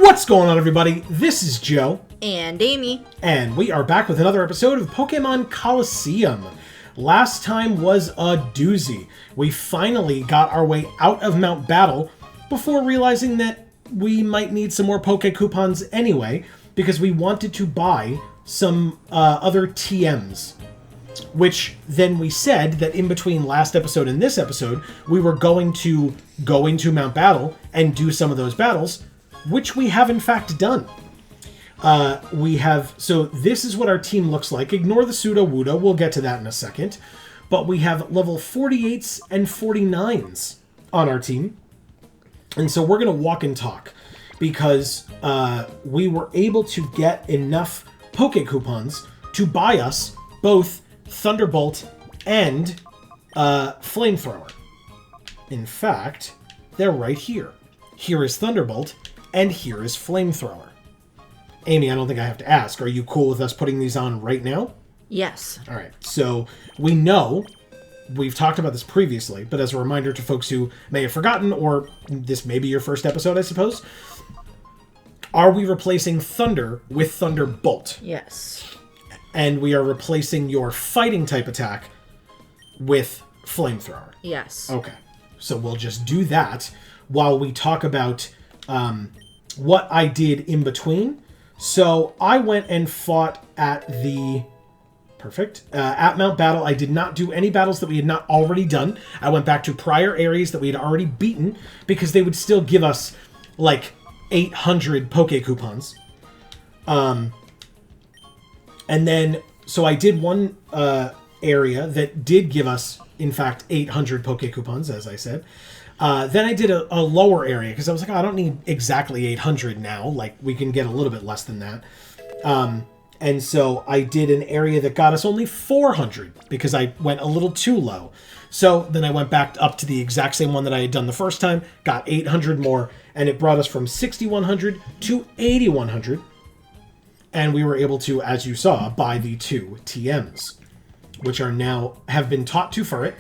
What's going on, everybody? This is Joe. And Amy. And we are back with another episode of Pokemon Colosseum. Last time was a doozy. We finally got our way out of Mount Battle before realizing that we might need some more Poke Coupons anyway, because we wanted to buy some other TMs. Which then we said that in between last episode and this episode, we were going to go into Mount Battle and do some of those battles, which we have in fact done. So this is what our team looks like. Ignore the Sudowoodo, we'll get to that in a second. But we have level 48s and 49s on our team. And so we're going to walk and talk because we were able to get enough Poke Coupons to buy us both Thunderbolt and Flamethrower. In fact, they're right here. Here is Thunderbolt, and here is Flamethrower. Amy, I don't think I have to ask. Are you cool with us putting these on right now? Yes. All right. So we know, we've talked about this previously, but as a reminder to folks who may have forgotten, or this may be your first episode, I suppose, are we replacing Thunder with Thunderbolt? Yes. And we are replacing your fighting type attack with Flamethrower. Yes. Okay. So we'll just do that while we talk about what I did in between. So I went and fought at the... Perfect. At Mount Battle, I did not do any battles that we had not already done. I went back to prior areas that we had already beaten because they would still give us like 800 Poke Coupons. And then, so I did one area that did give us, in fact, 800 Poke Coupons, as I said. Then I did a lower area, because I was like, oh, I don't need exactly 800 now. Like, we can get a little bit less than that. And so I did an area that got us only 400, because I went a little too low. So then I went back up to the exact same one that I had done the first time, got 800 more, and it brought us from 6,100 to 8,100. And we were able to, as you saw, buy the 2 TMs, which are now have been taught to Furret.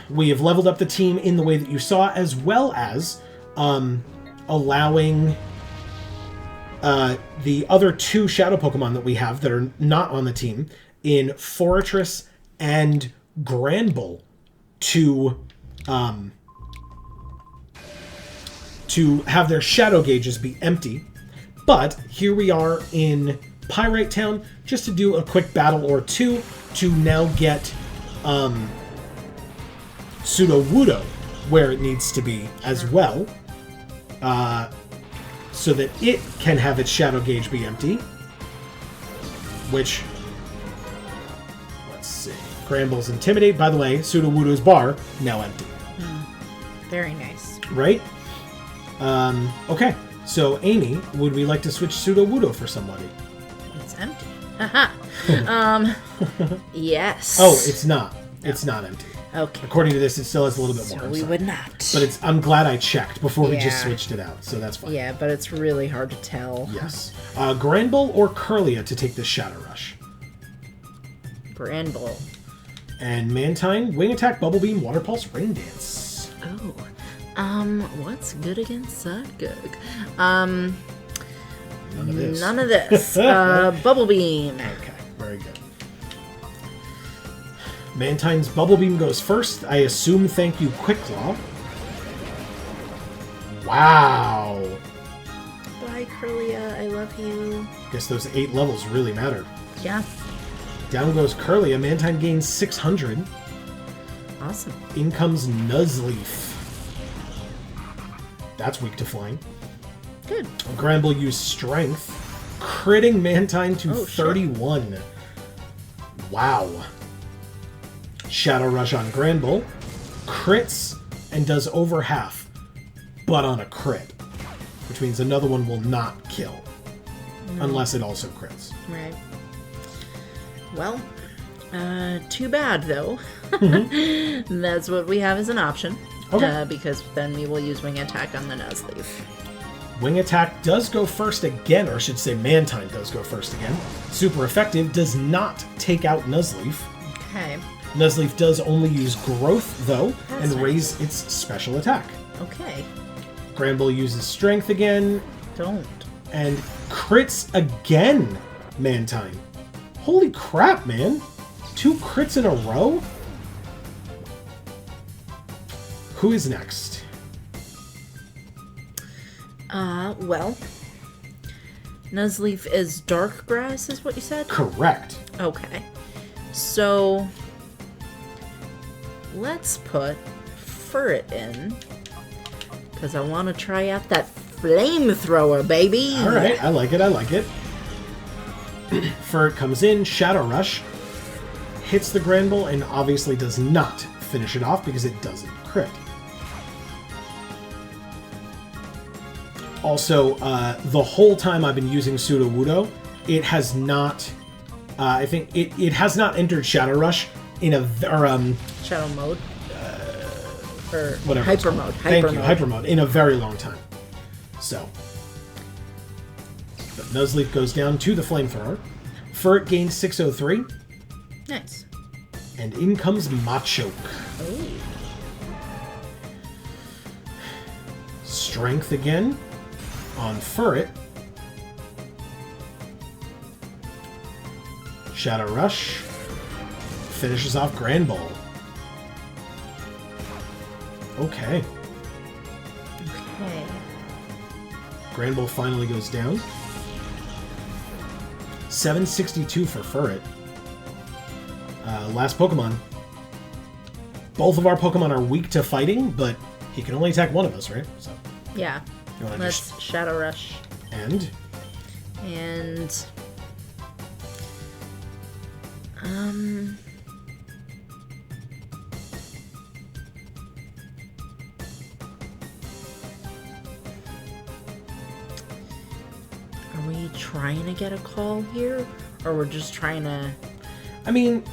We have leveled up the team in the way that you saw, as well as allowing the other 2 Shadow Pokemon that we have that are not on the team in Foretress and Granbull to have their Shadow gauges be empty. But here we are in Pyrite Town just to do a quick battle or 2 to now get Sudowoodo where it needs to be as well, so that it can have its Shadow gauge be empty. Which, let's see, Granbull's Intimidate. By the way, Sudowoodo's bar now empty. Very nice. Right? Okay. So, Amy, would we like to switch Sudowoodo for somebody? It's empty. Haha. Yes. Oh, it's not. No. It's not empty. Okay. According to this, it still has a little bit more. So we would not. But I'm glad I checked before we just switched it out, so that's fine. Yeah, but it's really hard to tell. Yes. Granbull or Curlia to take this Shadow Rush? Granbull. And Mantine, Wing Attack, Bubble Beam, Water Pulse, Rain Dance. Oh. What's good against Psychic? None of this. None of this. Bubble Beam. Okay, very good. Mantine's Bubble Beam goes first. I assume thank you, Quick Claw. Wow. Bye, Curlia. I love you. Guess those 8 levels really matter. Yeah. Down goes Curlia. Mantine gains 600. Awesome. In comes Nuzleaf. That's weak to flying. Good. Granbull used Strength, critting Mantine to 31. Shit. Wow. Shadow Rush on Granbull, crits and does over half, but on a crit, which means another one will not kill, unless it also crits. Right. Well, too bad though. That's what we have as an option. Okay. Because then we will use Wing Attack on the Nuzleaf. Wing Attack does go first again, or I should say Mantine does go first again. Super effective, does not take out Nuzleaf. Okay. Nuzleaf does only use Growth, though, and raise its special attack. Okay. Granbull uses strength again. Don't. And crits again, Mantine. Holy crap, man. 2 crits in a row? Who is next? Well, Nuzleaf is dark grass, is what you said? Correct. Okay. So, let's put Furret in, because I want to try out that flamethrower, baby! Alright, I like it, I like it. Furret comes in, Shadow Rush, hits the Granbull, and obviously does not finish it off because it doesn't crit. Also, the whole time I've been using Sudowoodo, it has not, I think, it has not entered Shadow Rush in a, Shadow mode? Or whatever. Hyper mode. Thank you, Hyper mode, in a very long time. So, but Nuzleaf goes down to the Flamethrower. Furret gains 603. Nice. And in comes Machoke. Ooh. Strength again on Furret. Shadow Rush. Finishes off Granbull. Okay. Okay. Granbull finally goes down. 762 for Furret. Last Pokemon. Both of our Pokemon are weak to fighting, but he can only attack one of us, right? So Yeah. Let's Shadow Rush. And? Are we trying to get a call here? Or we're just trying to... I mean,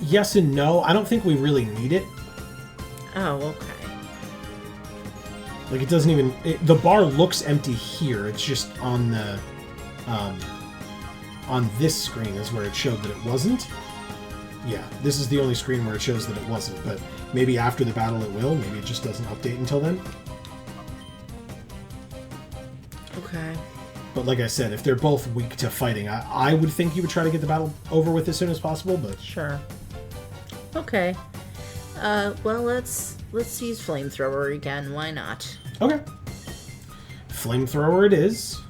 yes and no. I don't think we really need it. Oh, okay. Like, it doesn't even... the bar looks empty here. It's just on the... on this screen is where it showed that it wasn't. Yeah, this is the only screen where it shows that it wasn't. But maybe after the battle it will. Maybe it just doesn't update until then. Okay. But like I said, if they're both weak to fighting, I would think you would try to get the battle over with as soon as possible, but... Sure. Okay. Well, let's use Flamethrower again. Why not? Okay. Flamethrower it is.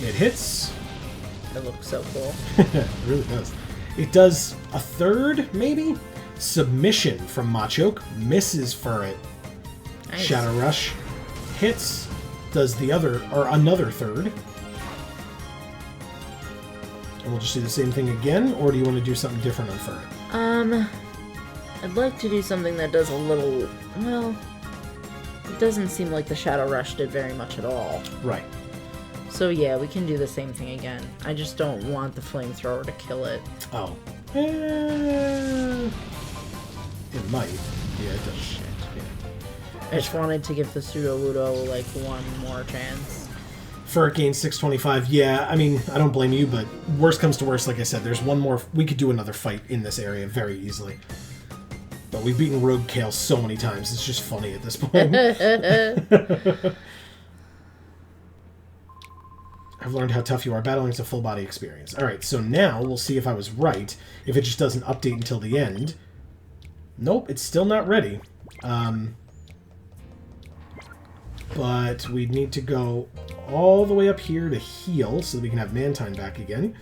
It hits. It looks so cool. It really does. It does a third, maybe? Submission from Machoke. Misses Furret. Nice. Shadow Rush. Hits. Does the other, or another third. And we'll just do the same thing again, or do you want to do something different on Furret? I'd like to do something that does a little... Well, it doesn't seem like the Shadow Rush did very much at all. Right. So yeah, we can do the same thing again. I just don't want the Flamethrower to kill it. Oh. It might. Yeah, it does. Shit. Yeah. I just wanted to give the Sudowoodo, like, one more chance. Furret gains 625. Yeah, I mean, I don't blame you, but worst comes to worst, like I said, there's one more... We could do another fight in this area very easily. But we've beaten Rogue Kale so many times, it's just funny at this point. I've learned how tough you are. Battling is a full body experience. Alright, so now we'll see if I was right. If it just doesn't update until the end. Nope, it's still not ready. But we need to go all the way up here to heal so that we can have Mantine back again.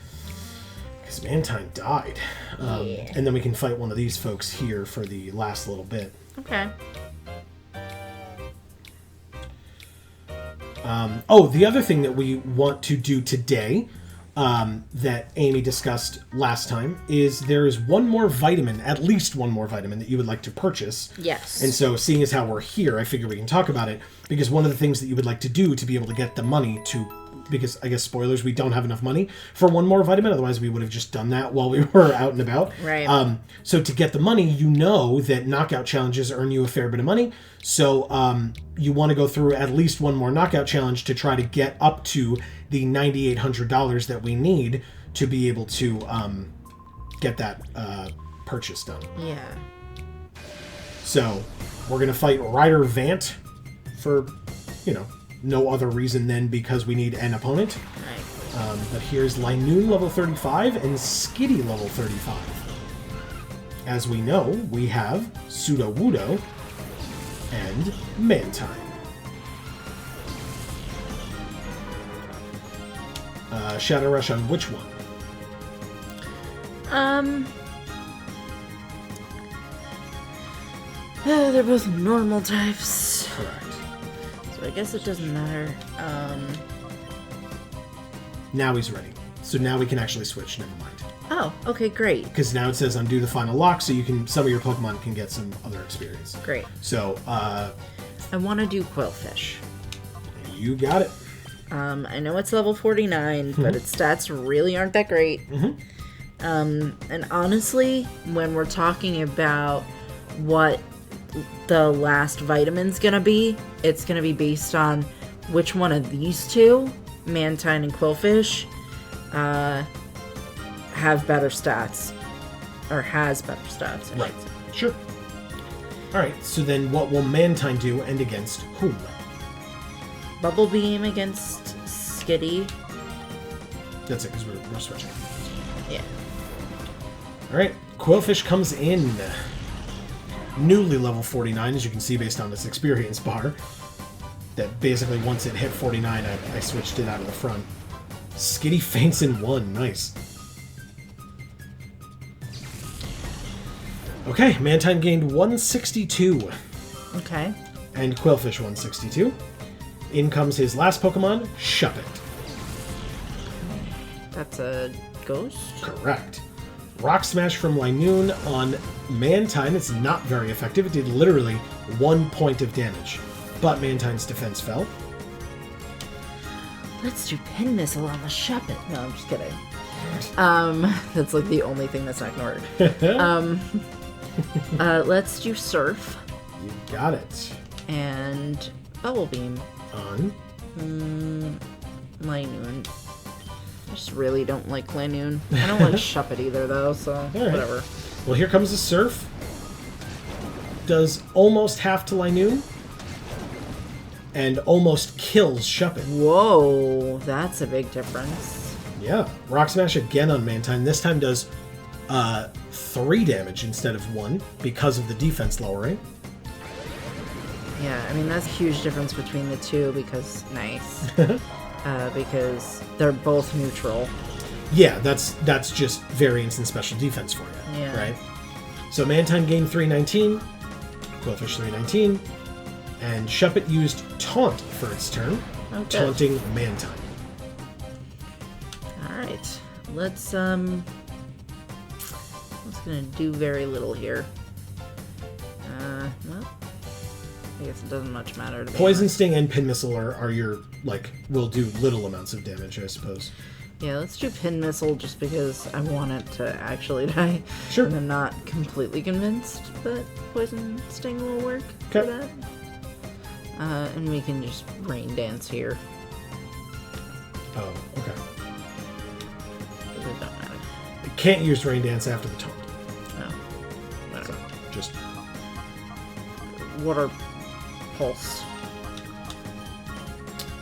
Because Mantine died. Yeah. And then we can fight one of these folks here for the last little bit. Okay. Oh, the other thing that we want to do today, that Amy discussed last time, is there is one more vitamin, at least one more vitamin, that you would like to purchase. Yes. And so, seeing as how we're here, I figure we can talk about it, because one of the things that you would like to do to be able to get the money to... Because, I guess, spoilers, we don't have enough money for one more vitamin, otherwise we would have just done that while we were out and about. Right. So to get the money, you know that knockout challenges earn you a fair bit of money, so you want to go through at least one more knockout challenge to try to get up to the $9,800 that we need to be able to get that purchase done. Yeah. So, we're going to fight Ryder Vant for no other reason than because we need an opponent. Right. But here's Linoon level 35 and Skitty level 35. As we know, we have Sudowoodo and Mantine. Shadow Rush on which one? They're both normal types. Correct. So I guess it doesn't matter. Now he's ready. So now we can actually switch. Never mind. Oh, okay, great. Because now it says undo the final lock, so some of your Pokemon can get some other experience. Great. So, I want to do Quillfish. You got it. I know it's level 49, but its stats really aren't that great. And honestly, when we're talking about what the last vitamin's gonna be, it's gonna be based on which one of these two, Mantine and Quillfish, have better stats. Or has better stats. Right. Sure. Alright, so then what will Mantine do and against whom? Bubble Beam against Skitty. That's it, because we're switching. Yeah. Alright, Quillfish comes in. Newly level 49, as you can see based on this experience bar. That basically once it hit 49, I switched it out of the front. Skitty faints in 1. Nice. Okay, Mantine gained 162. Okay. And Quillfish 162. In comes his last Pokemon, Shuppet. That's a ghost? Correct. Rock Smash from Linoon on Mantine. It's not very effective. It did literally 1 point of damage. But Mantine's defense fell. Let's do Pin Missile on the Shuppet. No, I'm just kidding. That's like the only thing that's not gonna work. Let's do Surf. You got it. And Bubble Beam. On? Linoon. I just really don't like Linoon. I don't like Shuppet either, though, so right. whatever. Well, here comes the Surf. Does almost half to Linoon. And almost kills Shuppet. Whoa, that's a big difference. Yeah. Rock Smash again on Mantine. This time does 3 damage instead of 1 because of the defense lowering. Yeah, I mean, that's a huge difference between the two because, nice. Because they're both neutral. Yeah, that's just variance and special defense for you. Yeah. Right? So Mantine gained 319, Quillfish 319, and Shuppet used Taunt for its turn, taunting Mantine. Alright. Let's gonna do very little here. Well, I guess it doesn't much matter to me. Poison Sting and Pin Missile are your, will do little amounts of damage, I suppose. Yeah, let's do Pin Missile just because I want it to actually die. Sure. And I'm not completely convinced that Poison Sting will work for that. And we can just Rain Dance here. Oh, okay. It don't matter. You can't use Rain Dance after the taunt. No. Whatever. So, just... Water Pulse.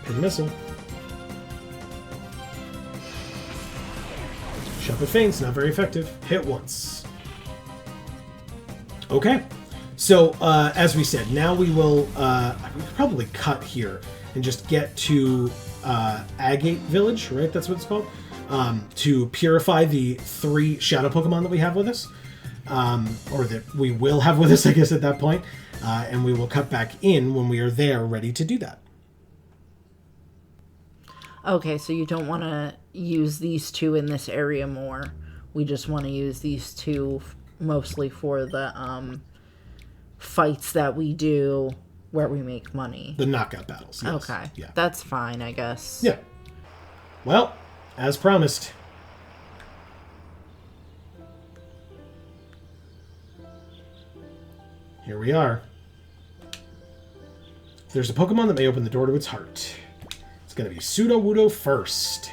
Pin Missile. Shuppet faints, not very effective. Hit once. Okay. So, as we said, now we will probably cut here and just get to Agate Village, right? That's what it's called. To purify the 3 Shadow Pokemon that we have with us. Or that we will have with us, I guess, at that point. And we will cut back in when we are there ready to do that. Okay, so you don't want to use these 2 in this area more. We just want to use these 2 mostly for the fights that we do where we make money. The knockout battles. Yes. Okay. Yeah. That's fine, I guess. Yeah. Well, as promised. Here we are. There's a Pokemon that may open the door to its heart. It's going to be Sudowoodo first.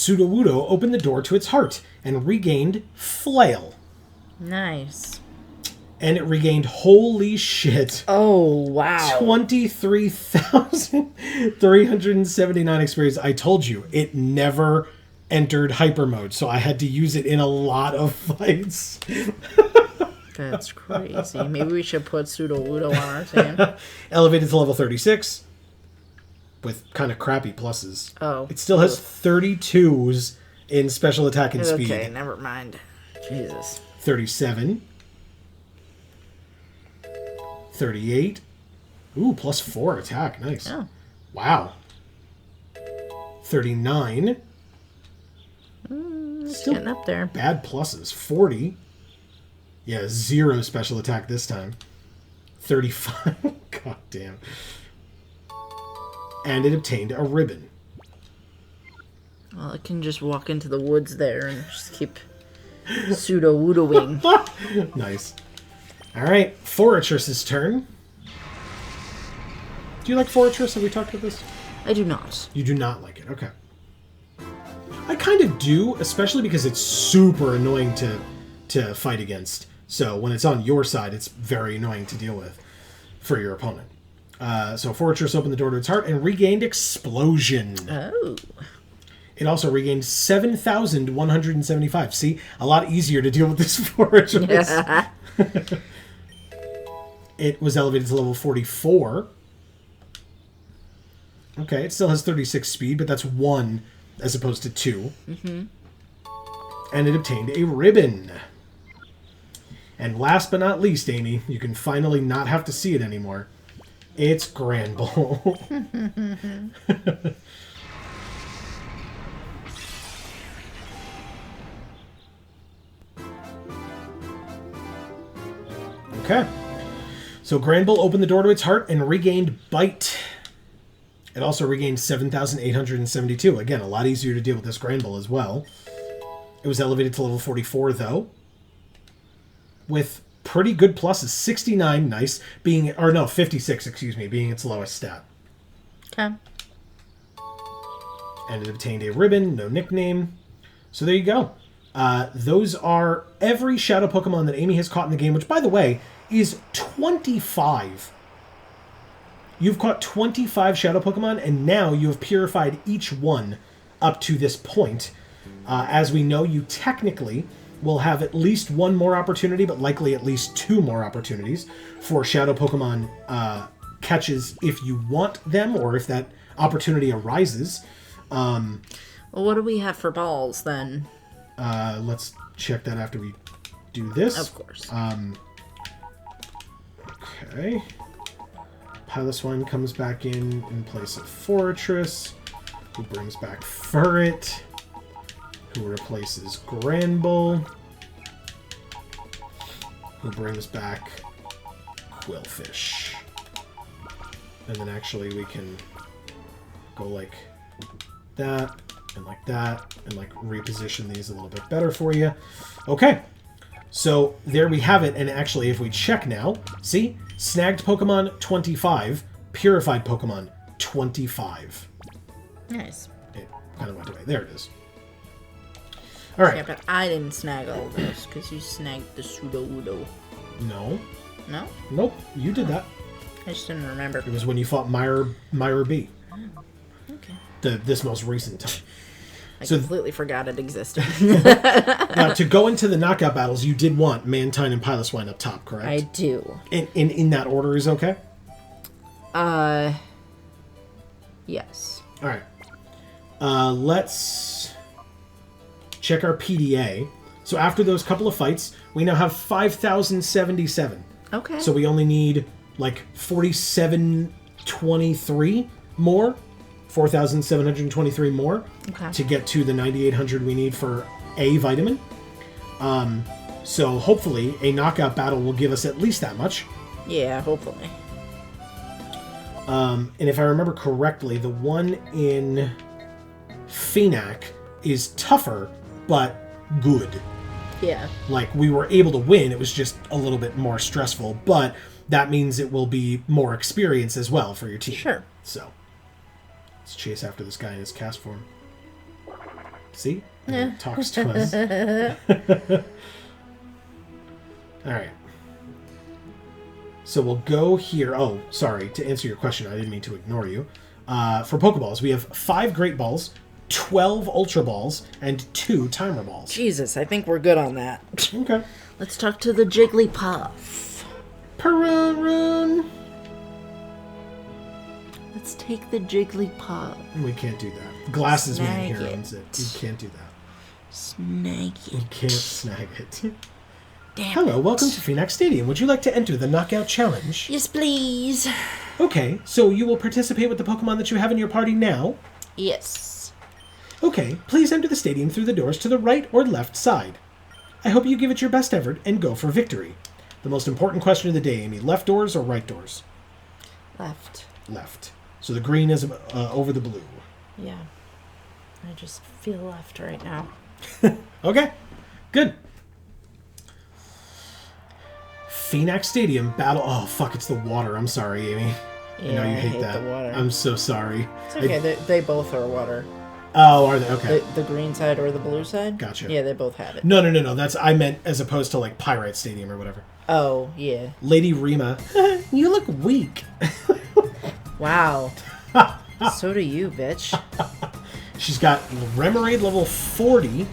Sudowoodo opened the door to its heart and regained Flail. Nice. And it regained, holy shit, Oh, wow. 23,379 experience. I told you, it never entered hyper mode, so I had to use it in a lot of fights. That's crazy. Maybe we should put Sudowoodo on our team. Elevated to level 36 with kind of crappy pluses. Oh. It still has 32s in special attack and speed. Okay, never mind. Jesus. 37. 38. Ooh, plus 4 attack. Nice. Oh. Wow. 39. Still getting up there. Bad pluses. 40. Yeah, 0 special attack this time. 35. God damn. And it obtained a ribbon. Well, it can just walk into the woods there and just keep pseudo-woodoing. Nice. Alright, Foretress's turn. Do you like Foretress? Have we talked about this? I do not. You do not like it. Okay. I kind of do, especially because it's super annoying to fight against. So when it's on your side, it's very annoying to deal with for your opponent. So Foretress opened the door to its heart and regained Explosion. Oh. It also regained 7,175. See? A lot easier to deal with this Foretress. Yeah. It was elevated to level 44. Okay, it still has 36 speed, but that's 1 as opposed to 2. Mm-hmm. And it obtained a ribbon. And last but not least, Amy, you can finally not have to see it anymore. It's Granbull. Okay. So Granbull opened the door to its heart and regained Bite. It also regained 7,872. Again, a lot easier to deal with this Granbull as well. It was elevated to level 44, though. With pretty good pluses. 69, nice. 56, excuse me, being its lowest stat. Okay. And it obtained a ribbon, no nickname. So there you go. Those are every Shadow Pokemon that Amy has caught in the game, which, by the way, is 25. You've caught 25 Shadow Pokemon, and now you have purified each one up to this point. As we know, you technically will have at least one more opportunity, but likely at least 2 more opportunities for Shadow Pokemon catches if you want them, or if that opportunity arises. Well, what do we have for balls, then? Let's check that after we do this. Of course. Okay. Piloswine comes back in place of Foretress, who brings back Furret, who replaces Granbull, who brings back Quillfish. And then actually we can go like that, and like reposition these a little bit better for you. Okay. So there we have it, and actually if we check now, see? Snagged Pokemon, 25. Purified Pokemon, 25. Nice. It kind of went away. There it is. All right. Yeah, but I didn't snag all of those, because you snagged the Sudowoodo. No. No? Nope. You did that. I just didn't remember. It was when you fought Myra B. Okay. This most recent time. I completely forgot it existed. Now, to go into the knockout battles, you did want Mantine and Piloswine up top, correct? I do. In that order is okay? Yes. All right. Let's check our PDA. So after those couple of fights, we now have 5,077. Okay. So we only need like 4,723 more. 4,723 more to get to the 9,800 we need for a vitamin. So hopefully a knockout battle will give us at least that much. Yeah, hopefully. And if I remember correctly, the one in Phenac is tougher, but good. Yeah. Like, we were able to win, it was just a little bit more stressful, but that means it will be more experience as well for your team. Sure. So, let's chase after this guy in his cast form. See? It talks to us. All right. So we'll go here. Oh, sorry. To answer your question, I didn't mean to ignore you. For Pokeballs, we have 5 Great Balls, 12 Ultra Balls, and 2 Timer Balls. Jesus, I think we're good on that. Okay. Let's talk to the Jigglypuff. Parun. Let's take the Jigglypuff. We can't do that. Glasses man Snag here it. owns it. You can't do that. Snag You it. can't snag it. Damn Hello, it. welcome to Phenac Stadium. Would you like to enter the Knockout Challenge? Yes, please. Okay, so you will participate with the Pokemon that you have in your party now? Yes. Okay, please enter the stadium through the doors to the right or left side. I hope you give it your best effort and go for victory. The most important question of the day, Amy. Left doors or right doors? Left. Left. So the green is over the blue. Yeah. I just feel left right now. Okay, good. Phenac Stadium battle. Oh, fuck, it's the water. I'm sorry, Amy. I know you I hate that. the water. I'm so sorry. It's okay. They both are water. Oh, are they? Okay. The green side or the blue side? Gotcha. Yeah, they both have it. No. That's I meant as opposed to like Pyrite Stadium or whatever. Oh, yeah. Lady Rima, you look weak. Wow. So do you, bitch. She's got Remoraid level 40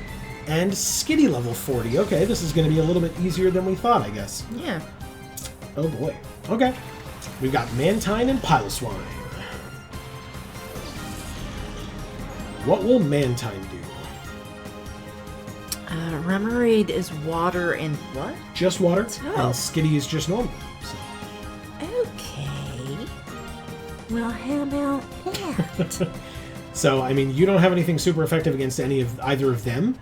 and Skitty level 40. Okay, this is going to be a little bit easier than we thought, I guess. Yeah. Oh boy. Okay. We've got Mantine and Piloswine. What will Mantine do? Remoraid is water and what? Just water, Oh. and Skitty is just normal. So. Okay. Well, how about that? So, I mean, you don't have anything super effective against either of them.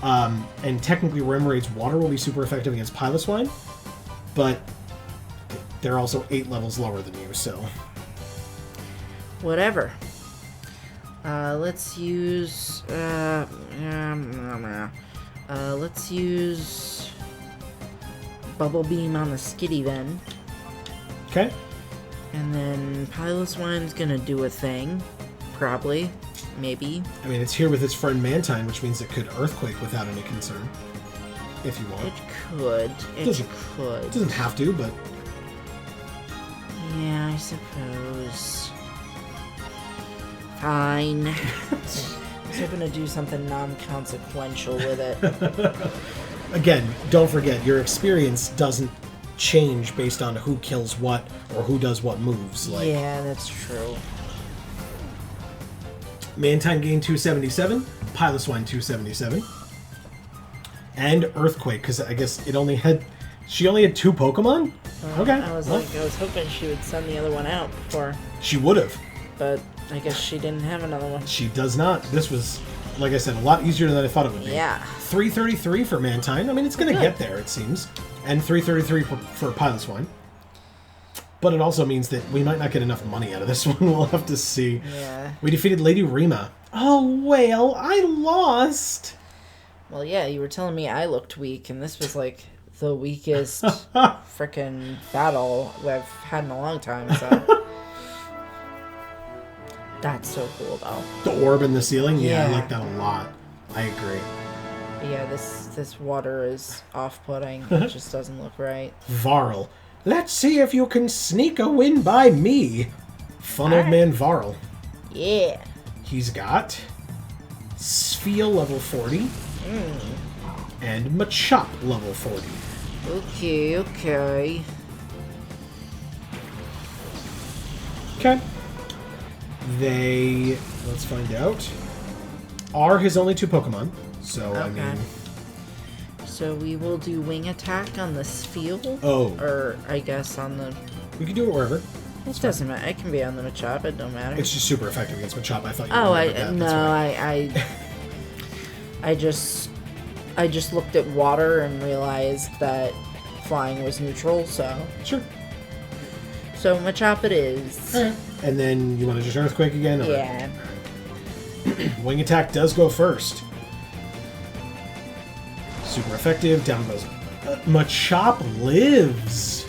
And technically, Remoraid's water will be super effective against Piloswine. But they're also 8 levels lower than you, so... Whatever. Let's use... let's use... Bubble Beam on the Skitty then. Okay. And then Piloswine's gonna do a thing. Probably. Maybe. I mean, it's here with its friend Mantine, which means it could Earthquake without any concern. If you want. It could. It Doesn't- could. It doesn't have to, but... Yeah, I suppose. Fine. I was hoping to do something non-consequential with it. Again, don't forget, your experience doesn't change based on who kills what or who does what moves. Like, Yeah, that's true. Mantine gained 277, Piloswine 277, and Earthquake, because I guess she only had 2 Pokemon? Okay. I was well, hoping she would send the other one out before, she would have. but I guess she didn't have another one. She does not. This was, like I said, a lot easier than I thought it would be. Yeah. 333 for Mantine. I mean, it's going to Good. get there, it seems. And 333 for Piloswine. But it also means that we might not get enough money out of this one. We'll have to see. Yeah. We defeated Lady Rima. Oh, well, I lost. Well, yeah, you were telling me I looked weak, and this was like the weakest frickin' battle I've had in a long time, so. That's so cool, though. The orb in the ceiling? Yeah, I Yeah. like that a lot. I agree. Yeah, this water is off-putting. It just doesn't look right. Varl. Let's see if you can sneak a win by me. Fun old man Varl. Yeah. He's got Spheal level 40 and Machop level 40. Okay. Okay. Let's find out, are his only 2 Pokemon. So, I Okay. mean... So we will do wing attack on the Spheal. Oh. Or, I guess, on the... We can do it wherever. It doesn't matter. It can be on the Machop. It don't matter. It's just super effective against Machop. I thought you Oh, remembered that. no, That's why. I just looked at water and realized that flying was neutral, so... Sure. So Machop it is. Alright. And then you want to just Earthquake again? Or... Yeah. Wing attack does go first. Super effective. Down goes. Machop lives.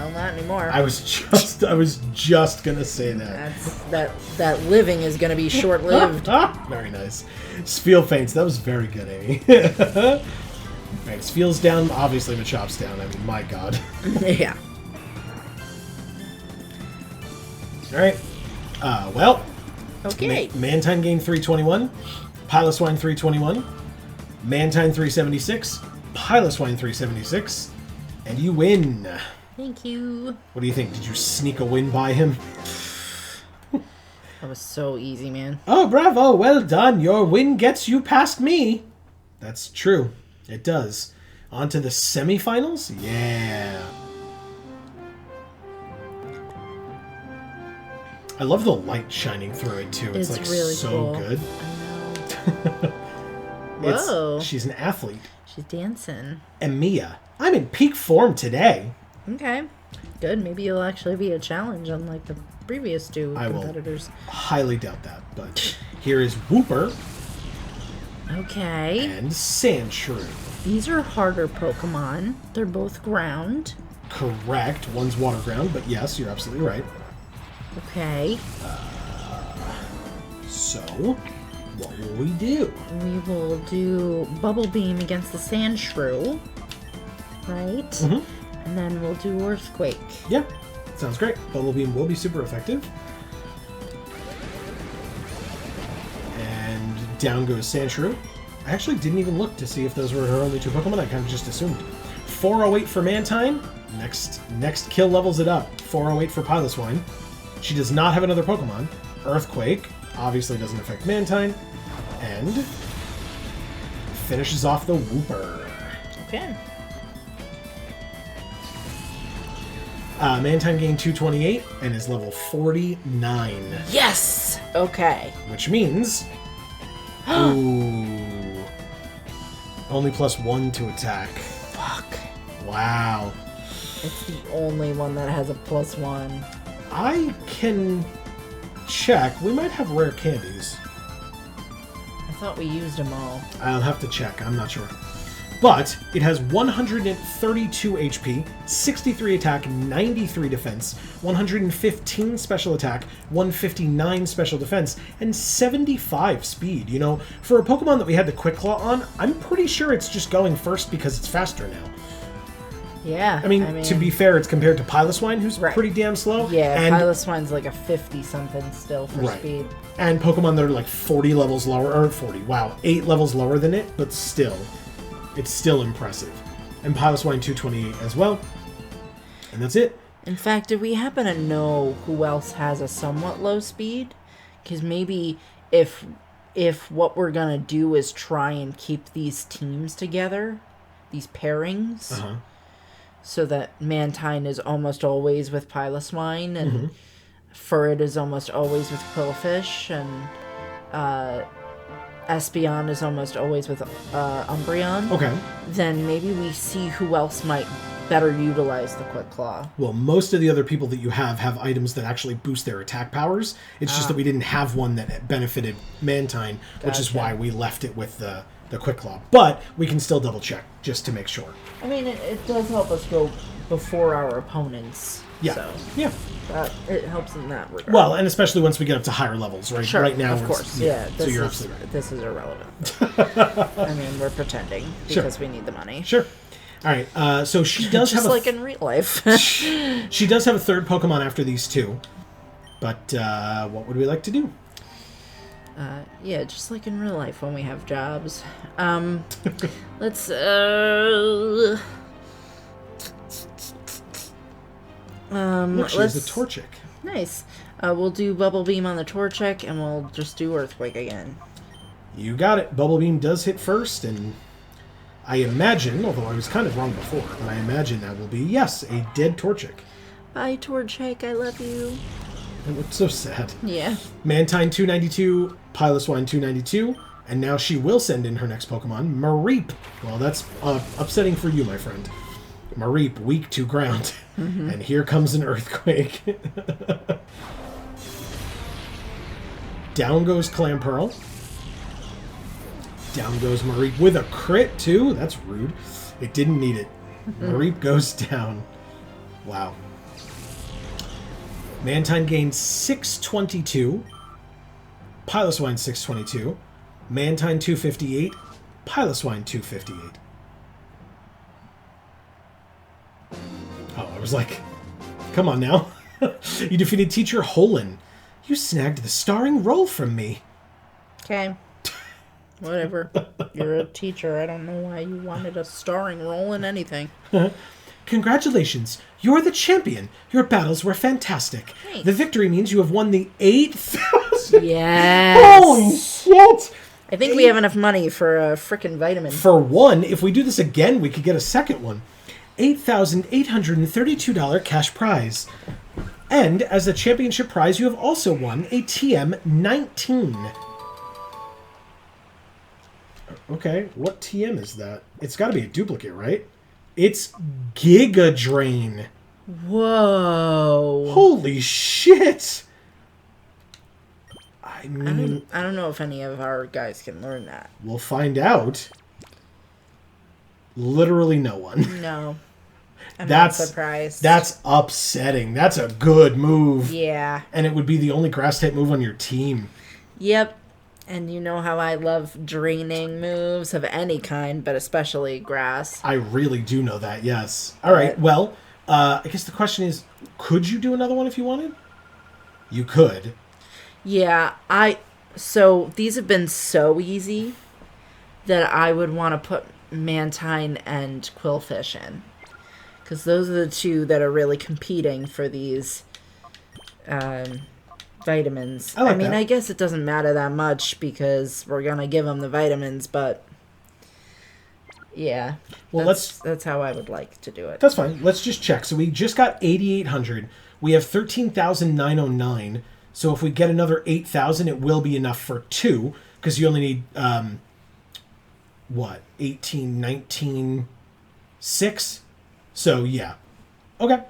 Well, not anymore. I was just gonna say that. That living is gonna be short-lived. Very nice. Spiel feints. That was very good, Amy. Right, Spiel's down. Obviously, Machopp's down. I mean, my God. Yeah. All right. Well. Okay. Mantine gained 321. Piloswine 321. Mantine 376. Piloswine 376. And you win. Thank you. What do you think? Did you sneak a win by him? That was so easy, man. Oh, bravo. Well done. Your win gets you past me. That's true. It does. On to the semifinals? Yeah. I love the light shining through it, too. It's like really so cool. good. I know. Whoa. She's an athlete. She's dancing. And Mia. I'm in peak form today. Okay. Good. Maybe you'll actually be a challenge unlike the previous two competitors. I will highly doubt that, but here is Wooper. Okay. And Sandshrew. These are harder Pokemon. They're both ground. Correct. One's water ground, but yes, you're absolutely right. Okay. So, what will we do? We will do Bubble Beam against the Sandshrew. Right? Mm-hmm. And then we'll do Earthquake. Yeah, sounds great. Bubble Beam will be super effective. And down goes Sandshrew. I actually didn't even look to see if those were her only two Pokemon. I kind of just assumed. 408 for Mantine. Next kill levels it up. 408 for Piloswine. She does not have another Pokemon. Earthquake obviously doesn't affect Mantine. And finishes off the Wooper. Okay. Mantine gained 228 and is level 49. Yes! Okay. Which means... ooh. Only +1 to attack. Fuck. Wow. It's the only one that has a +1. I can check. We might have rare candies. I thought we used them all. I'll have to check. I'm not sure. But it has 132 HP, 63 attack, 93 defense, 115 special attack, 159 special defense, and 75 speed. You know, for a Pokemon that we had the Quick Claw on, I'm pretty sure it's just going first because it's faster now. Yeah. I mean, to be fair, it's compared to Piloswine, who's pretty damn slow. Yeah, and Piloswine's like a 50-something still for speed. And Pokemon that are like 40 levels lower, or 40, wow, 8 levels lower than it, but still. It's still impressive. And Piloswine 228 as well. And that's it. In fact, do we happen to know who else has a somewhat low speed? Because maybe if what we're going to do is try and keep these teams together, these pairings, so that Mantine is almost always with Piloswine, and Furret is almost always with Quillfish, and Espeon is almost always with Umbreon. Okay. Then maybe we see who else might better utilize the Quick Claw. Well, most of the other people that you have items that actually boost their attack powers. It's just that we didn't have one that benefited Mantine, which is why we left it with the Quick Claw. But we can still double check just to make sure. I mean, it does help us go before our opponents. Yeah. So yeah. It helps in that regard. Well, and especially once we get up to higher levels, right? Sure, right now, of course. Yeah. So you're absolutely right. This is irrelevant. I mean, we're pretending because we need the money. Sure. All right. So she does just have like in real life. She does have a third Pokemon after these two. But what would we like to do? Yeah, just like in real life when we have jobs. Let's Look, she has a Torchic. Nice. We'll do Bubble Beam on the Torchic, and we'll just do Earthquake again. You got it. Bubble Beam does hit first, and I imagine, although I was kind of wrong before, but I imagine that will be, yes, a dead Torchic. Bye, Torchic. I love you. It looked so sad. Yeah. Mantine 292, Piloswine 292, and now she will send in her next Pokemon, Mareep. Well, that's upsetting for you, my friend. Mareep, weak to ground. And here comes an Earthquake. Down goes Clamperl. Down goes Mareep with a crit, too. That's rude. It didn't need it. Mareep goes down. Wow. Mantine gained 622. Piloswine 622. Mantine 258. Piloswine 258. Oh, I was like, come on now. You defeated Teacher Holin. You snagged the starring role from me. Okay. Whatever. You're a teacher. I don't know why you wanted a starring role in anything. Congratulations. You're the champion. Your battles were fantastic. Thanks. The victory means you have won the 8,000. Yes. Holy shit. I think we have enough money for a frickin' vitamin. For one, if we do this again, we could get a second one. $8,832 cash prize. And as a championship prize, you have also won a TM19. Okay, what TM is that? It's got to be a duplicate, right? It's Giga Drain. Whoa. Holy shit! I mean... I don't know if any of our guys can learn that. We'll find out. Literally no one. No. I'm not surprised. That's upsetting. That's a good move. Yeah. And it would be the only grass-type move on your team. Yep. And you know how I love draining moves of any kind, but especially grass. I really do know that, yes. All right, well, I guess the question is, could you do another one if you wanted? You could. Yeah, so these have been so easy that I would want to put Mantine and Quillfish in. Because those are the two that are really competing for these vitamins. I mean, I guess it doesn't matter that much because we're going to give them the vitamins, but yeah. Well, that's how I would like to do it. That's fine. Let's just check. So we just got 8,800. We have 13,909. So if we get another 8,000, it will be enough for 2 because you only need 18, 19, 6. So yeah. Okay.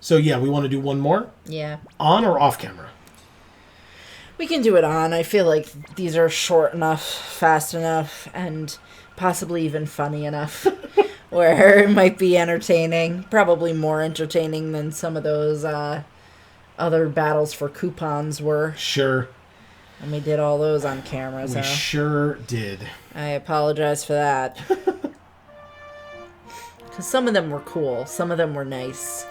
So yeah, we want to do one more? Yeah. On or off camera? We can do it on. I feel like these are short enough, fast enough, and possibly even funny enough where it might be entertaining. Probably more entertaining than some of those other battles for coupons were. Sure. And we did all those on camera. We sure did. I apologize for that. Because some of them were cool. Some of them were nice.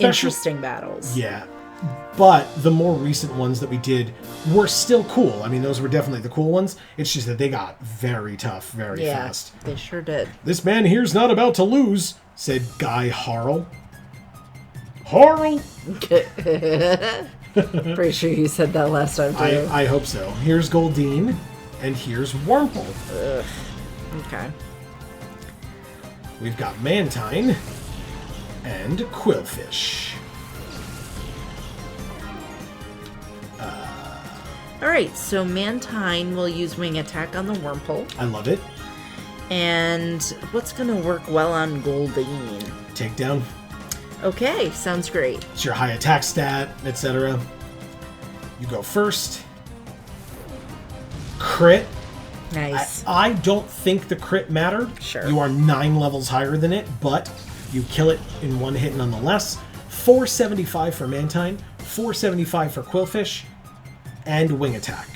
Interesting battles. Yeah. But the more recent ones that we did were still cool. I mean, those were definitely the cool ones. It's just that they got very tough very fast. They sure did. This man here's not about to lose, said Guy Harrell. Harrell? Pretty sure you said that last time, too. I hope so. Here's Goldeen, and here's Wurmple. Ugh. Okay. We've got Mantine and Quillfish. Alright, so Mantine will use Wing Attack on the Wurmple. I love it. And what's going to work well on Goldeen? Takedown. Okay, sounds great. It's your high attack stat, etc. You go first. Crit. Nice. I don't think the crit mattered. Sure. You are 9 levels higher than it, but you kill it in one hit nonetheless. 475 for Mantine, 475 for Quillfish, and Wing Attack.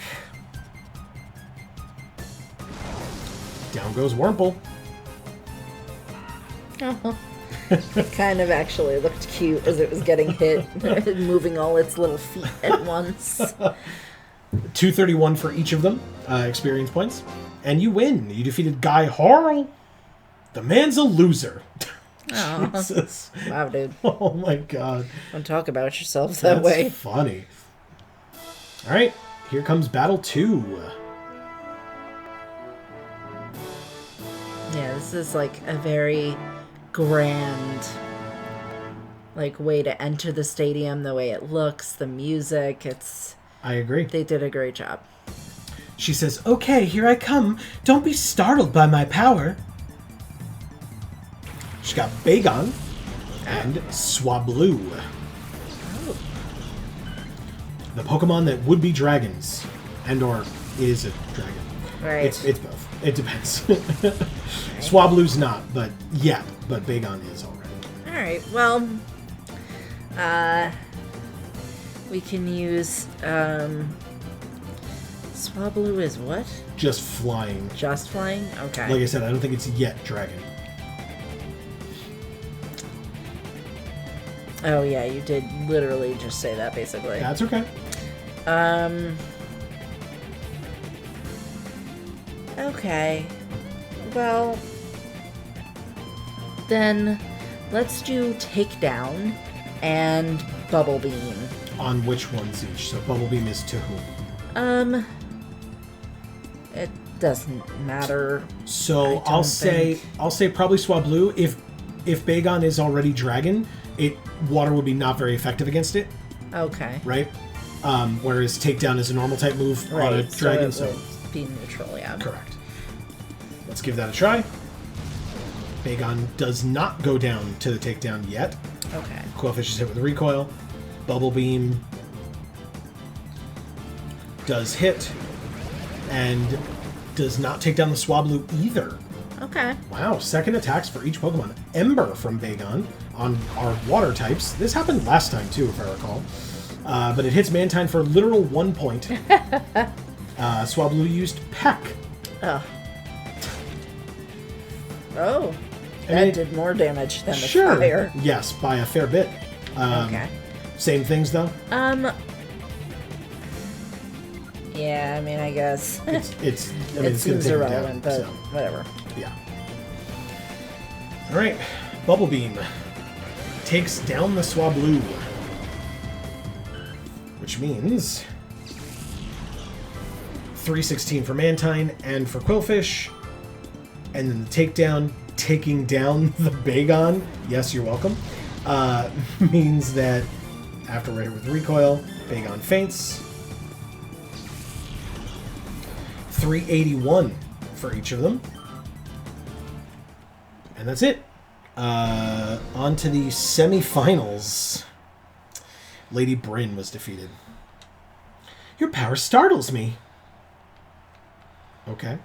Down goes Wurmple. Oh. Kind of actually looked cute as it was getting hit, moving all its little feet at once. 231 for each of them, experience points. And you win. You defeated Guy Harrell. The man's a loser. Jesus. Wow, dude. Oh my god. Don't talk about yourselves that way. That's funny. Alright, here comes Battle 2. Yeah, this is like a very grand way to enter the stadium, the way it looks, the music, I agree. They did a great job. She says, "Okay, here I come. Don't be startled by my power." She's got Bagon and Swablu. Oh. The Pokemon that would be dragons. And or is a dragon. Right. It's both. It depends. Swablu's not, but Bagon is already. Alright, well, We can use, Swablu is what? Just flying. Just flying? Okay. Like I said, I don't think it's yet dragon. Oh yeah, you did literally just say that, basically. That's okay. Okay. Well, then let's do Takedown and Bubble Beam. On which ones each? So Bubble Beam is to whom? It doesn't matter. So I'll say probably Swablu. If Bagon is already dragon, water would be not very effective against it. Okay. Right? Whereas Takedown is a normal type move on a dragon, so be neutral, yeah. Correct. Let's give that a try. Bagon does not go down to the takedown yet. Okay. Quillfish is hit with recoil. Bubble Beam does hit and does not take down the Swablu either. Okay. Wow, second attacks for each Pokemon. Ember from Bagon on our water types. This happened last time too, if I recall. But it hits Mantine for literal 1 point. Swablu used Peck. Oh. Oh. That did more damage than the fire. Yes, by a fair bit. Okay. Same things though? Yeah, I mean, I guess. It seems irrelevant, but whatever. Yeah. Alright. Bubble Beam takes down the Swablu. Which means 316 for Mantine and for Quillfish. And then the takedown, taking down the Bagon. Yes, you're welcome. Means that after we're hit with recoil, Bagon faints. 381 for each of them. And that's it. On to the semifinals. Lady Bryn was defeated. Your power startles me. Okay.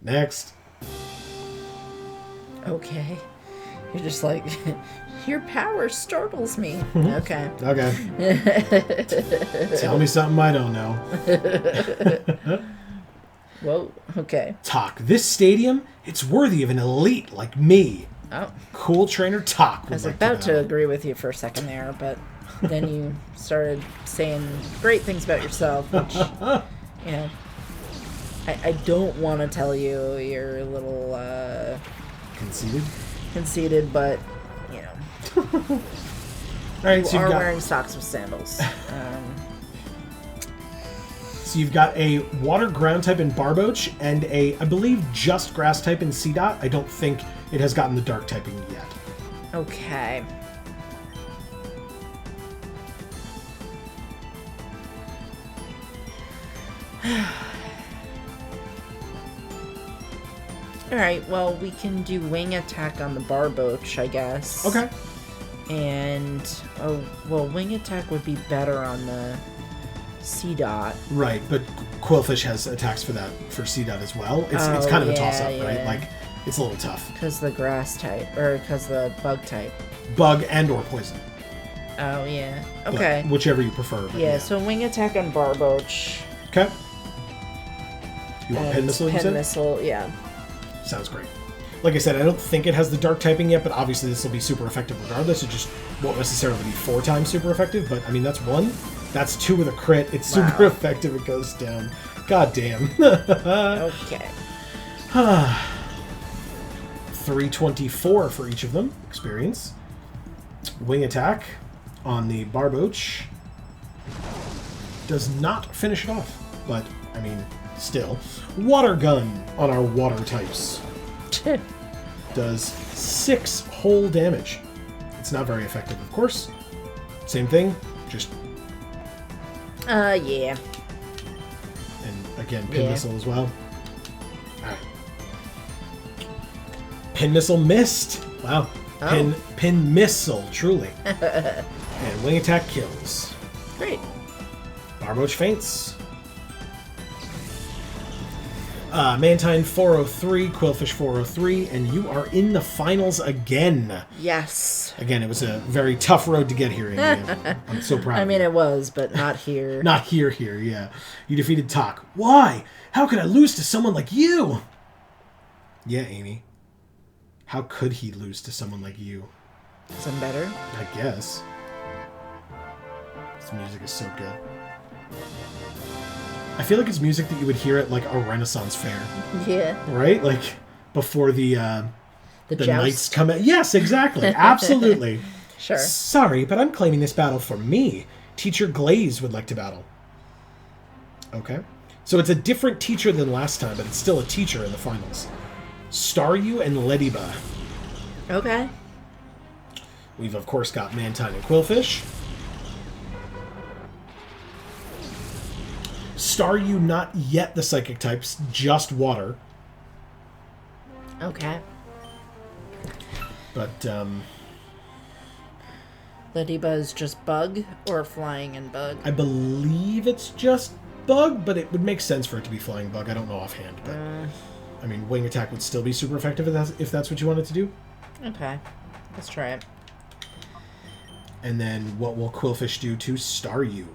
Next. Okay. You're just like, your power startles me. Okay. Okay. Tell me something I don't know. Whoa. Okay. Talk. This stadium, it's worthy of an elite like me. Oh. Cool trainer Talk. I was about to agree with you for a second there, but then you started saying great things about yourself, which, you know, I don't want to tell you you're a little, conceited, but, you know. All right, you are wearing socks with sandals. So you've got a water ground type in Barboach and I believe, just grass type in Seedot. I don't think it has gotten the dark typing yet. Okay. Alright, well, we can do wing attack on the Barboach, I guess. Okay. And, wing attack would be better on the Seedot. Right, but Quillfish has attacks for that, for Seedot as well. It's kind of a toss-up, right? Like, it's a little tough. Because the grass type, or because the bug type. Bug and or poison. Oh, yeah. Okay. But whichever you prefer. Yeah, so wing attack on Barboach. Okay. You want Pin Missile, you said? Pin Missile, yeah. Sounds great. Like I said, I don't think it has the dark typing yet, but obviously this will be super effective regardless. It just won't necessarily be 4 times super effective, but I mean, that's 1. That's 2 with a crit. It's super effective. It goes down. God damn. Okay. 324 for each of them. Experience. Wing attack on the Barboach. Does not finish it off, but, I mean, still. Water gun on our water types. Does 6 whole damage. It's not very effective, of course. Same thing, just... yeah. And again, Pin Missile as well. Alright. Pin Missile missed! Wow. Oh. Pin Missile, truly. And Wing Attack kills. Great. Barboach faints. Mantine 403, Quillfish 403, and you are in the finals again. Yes. Again, it was a very tough road to get here, Amy. I'm so proud of you. It was, but not here. Not here, yeah. You defeated Tak. Why? How could I lose to someone like you? Yeah, Amy. How could he lose to someone like you? Some better? I guess. This music is so good. I feel like it's music that you would hear at, like, a Renaissance fair. Yeah. Right? Like, before the knights come in. Yes, exactly. Absolutely. Sure. Sorry, but I'm claiming this battle for me. Teacher Glaze would like to battle. Okay. So it's a different teacher than last time, but it's still a teacher in the finals. Staryu and Lediba. Okay. We've, of course, got Mantine and Quillfish. Staryu, not yet the psychic types, just water. Okay. But, Lediba is just bug or flying and bug? I believe it's just bug, but it would make sense for it to be flying bug. I don't know offhand, but... I mean, wing attack would still be super effective if that's what you wanted to do. Okay. Let's try it. And then what will Quillfish do to Staryu?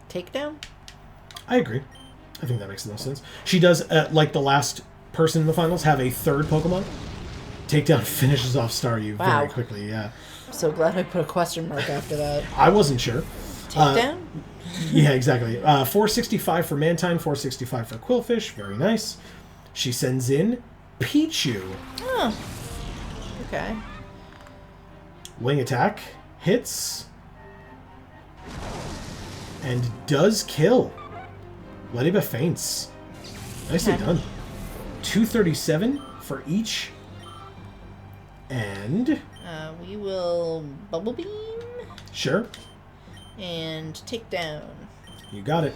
Takedown? I agree. I think that makes the most sense. She does, like the last person in the finals, have a third Pokemon. Takedown finishes off Staryu very quickly, yeah. I'm so glad I put a question mark after that. I wasn't sure. Takedown? Yeah, exactly. 465 for Mantine, 465 for Quillfish. Very nice. She sends in Pichu. Oh. Okay. Wing attack hits and does kill. Lediba faints. Nicely done. 237 for each. And we will Bubble Beam. Sure. And take down. You got it.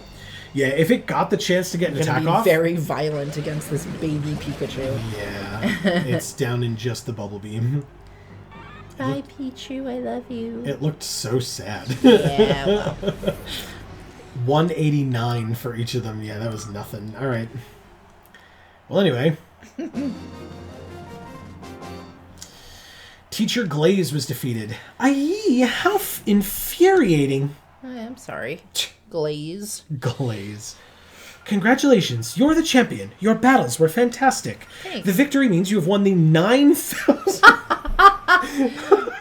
Yeah, if it got the chance to get an attack off... very violent against this baby Pikachu. Yeah, it's down in just the Bubble Beam. Bye, Pichu, I love you. It looked so sad. Yeah, well. 189 for each of them. Yeah, that was nothing. All right. Well, anyway. Teacher Glaze was defeated. Aye, how infuriating. I'm sorry. Glaze. Glaze. Congratulations, you're the champion. Your battles were fantastic. Thanks. The victory means you have won the 9,000...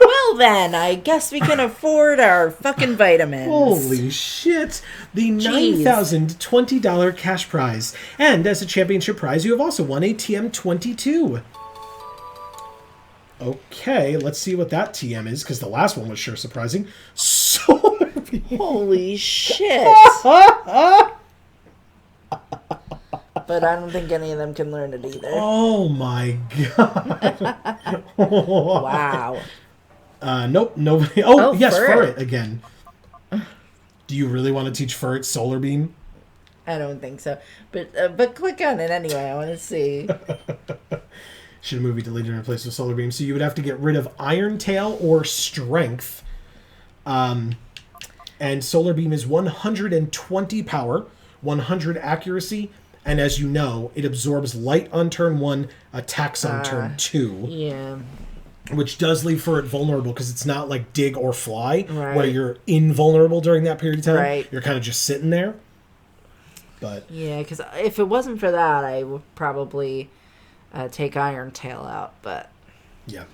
Well then, I guess we can afford our fucking vitamins. Holy shit. The $9,020 cash prize. And as a championship prize, you have also won a TM22. Okay, let's see what that TM is, because the last one was sure surprising. Solar Beam. Holy shit. But I don't think any of them can learn it either. Oh my god. Wow. Nope, nobody. Oh, yes, Furret. Furret again. Do you really want to teach Furret Solar Beam? I don't think so. But click on it anyway. I want to see. Should a movie deleted and replaced with Solar Beam? So you would have to get rid of Iron Tail or Strength. And Solar Beam is 120 power, 100 accuracy, and as you know, it absorbs light on turn 1, attacks on turn 2. Yeah. Which does leave Furret vulnerable because it's not like Dig or Fly, right, where you're invulnerable during that period of time. Right. You're kind of just sitting there. But yeah, because if it wasn't for that, I would probably take Iron Tail out. But yeah,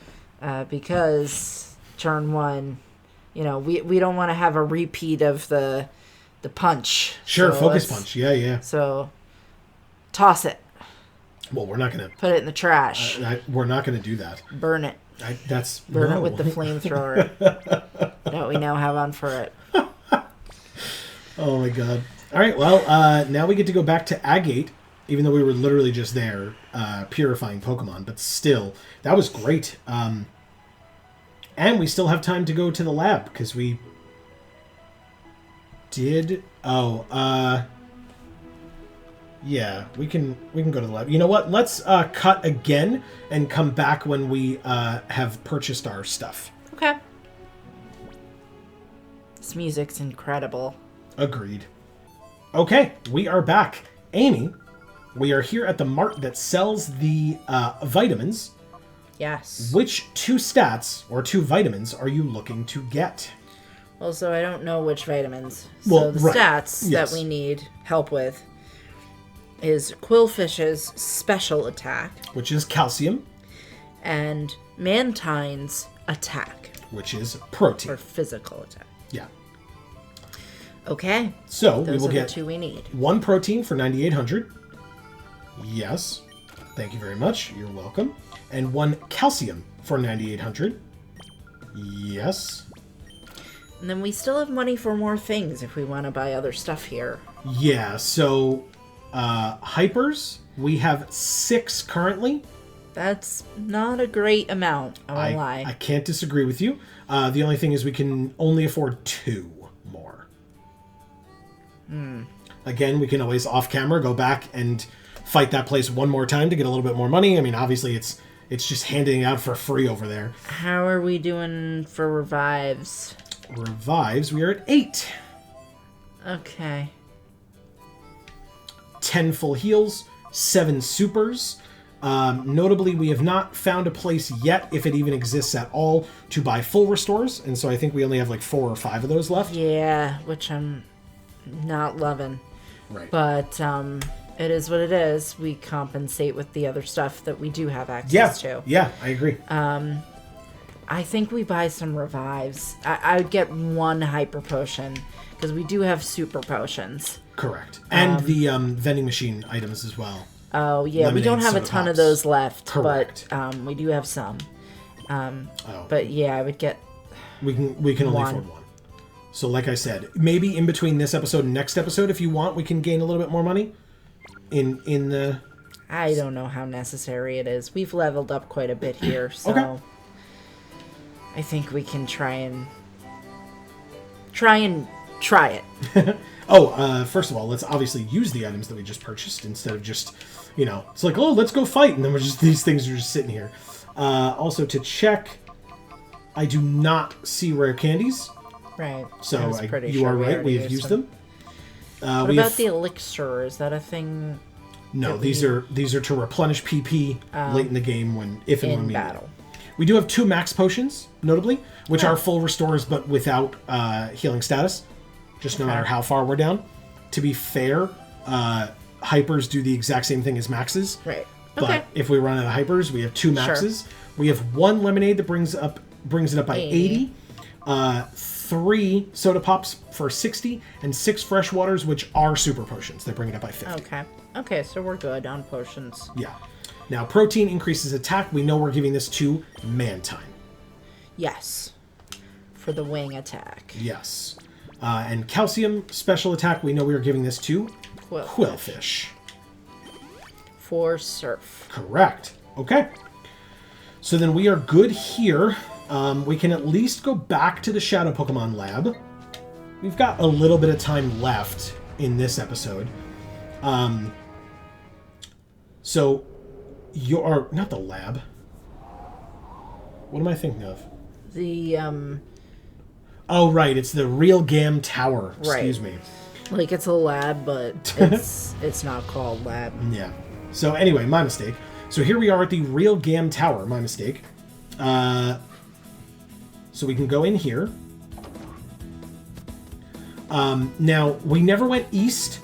because turn 1, you know, we don't want to have a repeat of the punch. Sure, so Focus Punch. Yeah. So toss it. Well, we're not gonna put it in the trash. We're not gonna do that. Burn it. Burn it with the flamethrower that we now have on for it. Oh my god. All right, well, now we get to go back to Agate, even though we were literally just there purifying Pokemon, but still, that was great. And we still have time to go to the lab, because we did... yeah, we can go to the lab. You know what? Let's cut again and come back when we have purchased our stuff. Okay. This music's incredible. Agreed. Okay, we are back. Amy, we are here at the mart that sells the vitamins. Yes. Which 2 stats or 2 vitamins are you looking to get? Well, so I don't know which vitamins. Well, So the right. stats Yes. that we need help with is Quillfish's special attack Which is calcium, and Mantine's attack, which is protein. or physical attack. Yeah. Okay. So we Those will are get the 2 we need. 1 protein for 9,800. Yes. Thank you very much. You're welcome. And 1 calcium for 9,800. Yes. And then we still have money for more things if we want to buy other stuff here. Yeah, so hypers, we have 6 currently. That's not a great amount, I won't lie. I can't disagree with you. The only thing is we can only afford 2 more. Again, we can always off camera go back and fight that place one more time to get a little bit more money. I mean, obviously it's just handing it out for free over there. How are we doing for revives? Revives, we are at 8. Okay. 10 full heals, 7 supers. Notably, we have not found a place yet, if it even exists at all, to buy full restores, and so I think we only have like 4 or 5 of those left. Yeah, which I'm not loving. Right. But it is what it is. We compensate with the other stuff that we do have access to. Yeah, I agree. I think we buy some revives. I would get 1 hyper potion, because we do have super potions. Correct. And the vending machine items as well. Oh, yeah, we don't Lemonade, have a soda ton of pops. those left, Correct. but we do have some. Oh. But yeah, I would get... We can only 1. afford 1. So like I said, maybe in between this episode and next episode, if you want, we can gain a little bit more money in the... I don't know how necessary it is. We've leveled up quite a bit here, so... Okay. I think we can try it. First of all, let's obviously use the items that we just purchased instead of just, it's like, oh, let's go fight, and then these things are just sitting here. Also, to check, I do not see rare candies. Right. So I was pretty you sure are right, already we have used them. What about the elixir? Is that a thing? No, these are to replenish PP late in the game if and when we need battle. it. We do have 2 max potions, notably, which are full restores but without healing status, just no matter how far we're down. To be fair, hypers do the exact same thing as maxes. Right. But if we run out of hypers, we have 2 maxes. Sure. We have 1 lemonade that brings it up by 80. 3 soda pops for 60, and 6 fresh waters, which are super potions. They bring it up by 50. Okay, so we're good on potions. Yeah. Now, protein increases attack. We know we're giving this to Mantine. Yes. For the wing attack. Yes. And calcium, special attack. We know we are giving this to Quillfish. For surf. Correct. Okay. So then we are good here. We can at least go back to the Shadow Pokemon Lab. We've got a little bit of time left in this episode. So you're not the lab. What am I thinking of? The Oh right, it's the Real Gam Tower. Excuse me. Like it's a lab, but it's not called lab. Yeah. So anyway, my mistake. So here we are at the Real Gam Tower. My mistake. So we can go in here. Now, we never went east.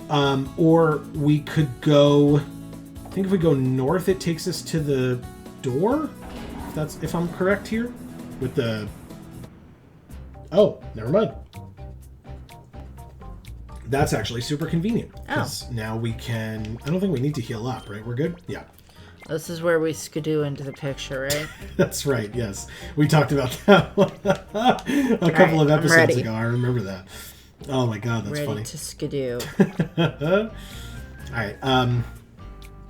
Or we could go... I think if we go north, it takes us to the door? If I'm correct here. With the... Oh, never mind. That's actually super convenient. Because now we can... I don't think we need to heal up, right? We're good? Yeah. This is where we skidoo into the picture, right? That's right, yes. We talked about that a couple of episodes ago. I remember that. Oh my god, that's funny. Ready to skidoo. Alright,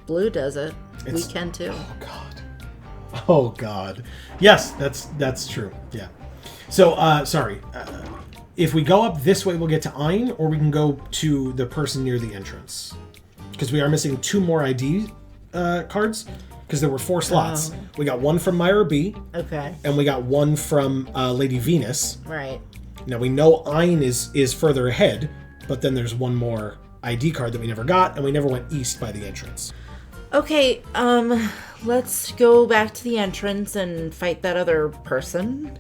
Blue does it. We can too. Oh god. Oh god. Yes, that's true. Yeah. So, sorry. If we go up this way, we'll get to Ein, or we can go to the person near the entrance. Because we are missing 2 more ID cards, because there were 4 slots. Oh. We got 1 from Myra B. Okay. And we got 1 from Lady Venus. Right. Now we know Ein is further ahead, but then there's one more ID card that we never got, and we never went east by the entrance. Okay, let's go back to the entrance and fight that other person.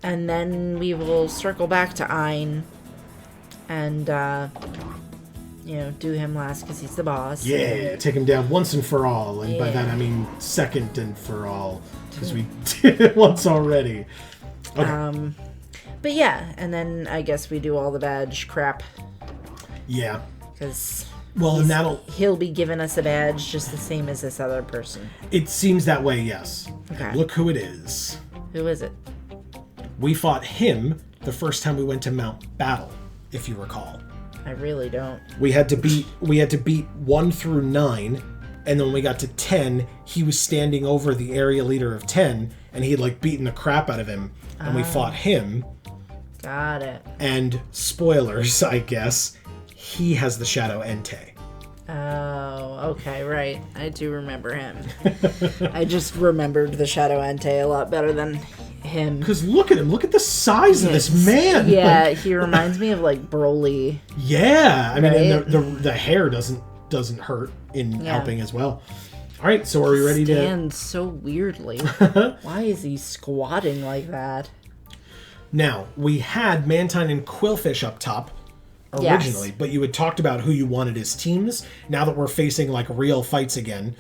And then we will circle back to Ein and, do him last because he's the boss. Yeah, take him down once and for all. And by that I mean second and for all, because we did it once already. Okay. But yeah, and then I guess we do all the badge crap. Yeah. Because he'll be giving us a badge just the same as this other person. It seems that way, yes. Okay. Look who it is. Who is it? We fought him the first time we went to Mount Battle, if you recall. I really don't. We had to beat 1 through 9, and then when we got to 10, he was standing over the area leader of 10, and he had like beaten the crap out of him, and we fought him. Got it. And spoilers, I guess, he has the Shadow Entei. Oh, okay, right. I do remember him. I just remembered the Shadow Entei a lot better than him. Because look at him. Look at the size of this man. Yeah, he reminds me of, like, Broly. Yeah. I mean, and the hair doesn't hurt in helping as well. All right, so are we ready to... Stands so weirdly. Why is he squatting like that? Now, we had Mantine and Quillfish up top originally, but you had talked about who you wanted as teams. Now that we're facing like real fights again,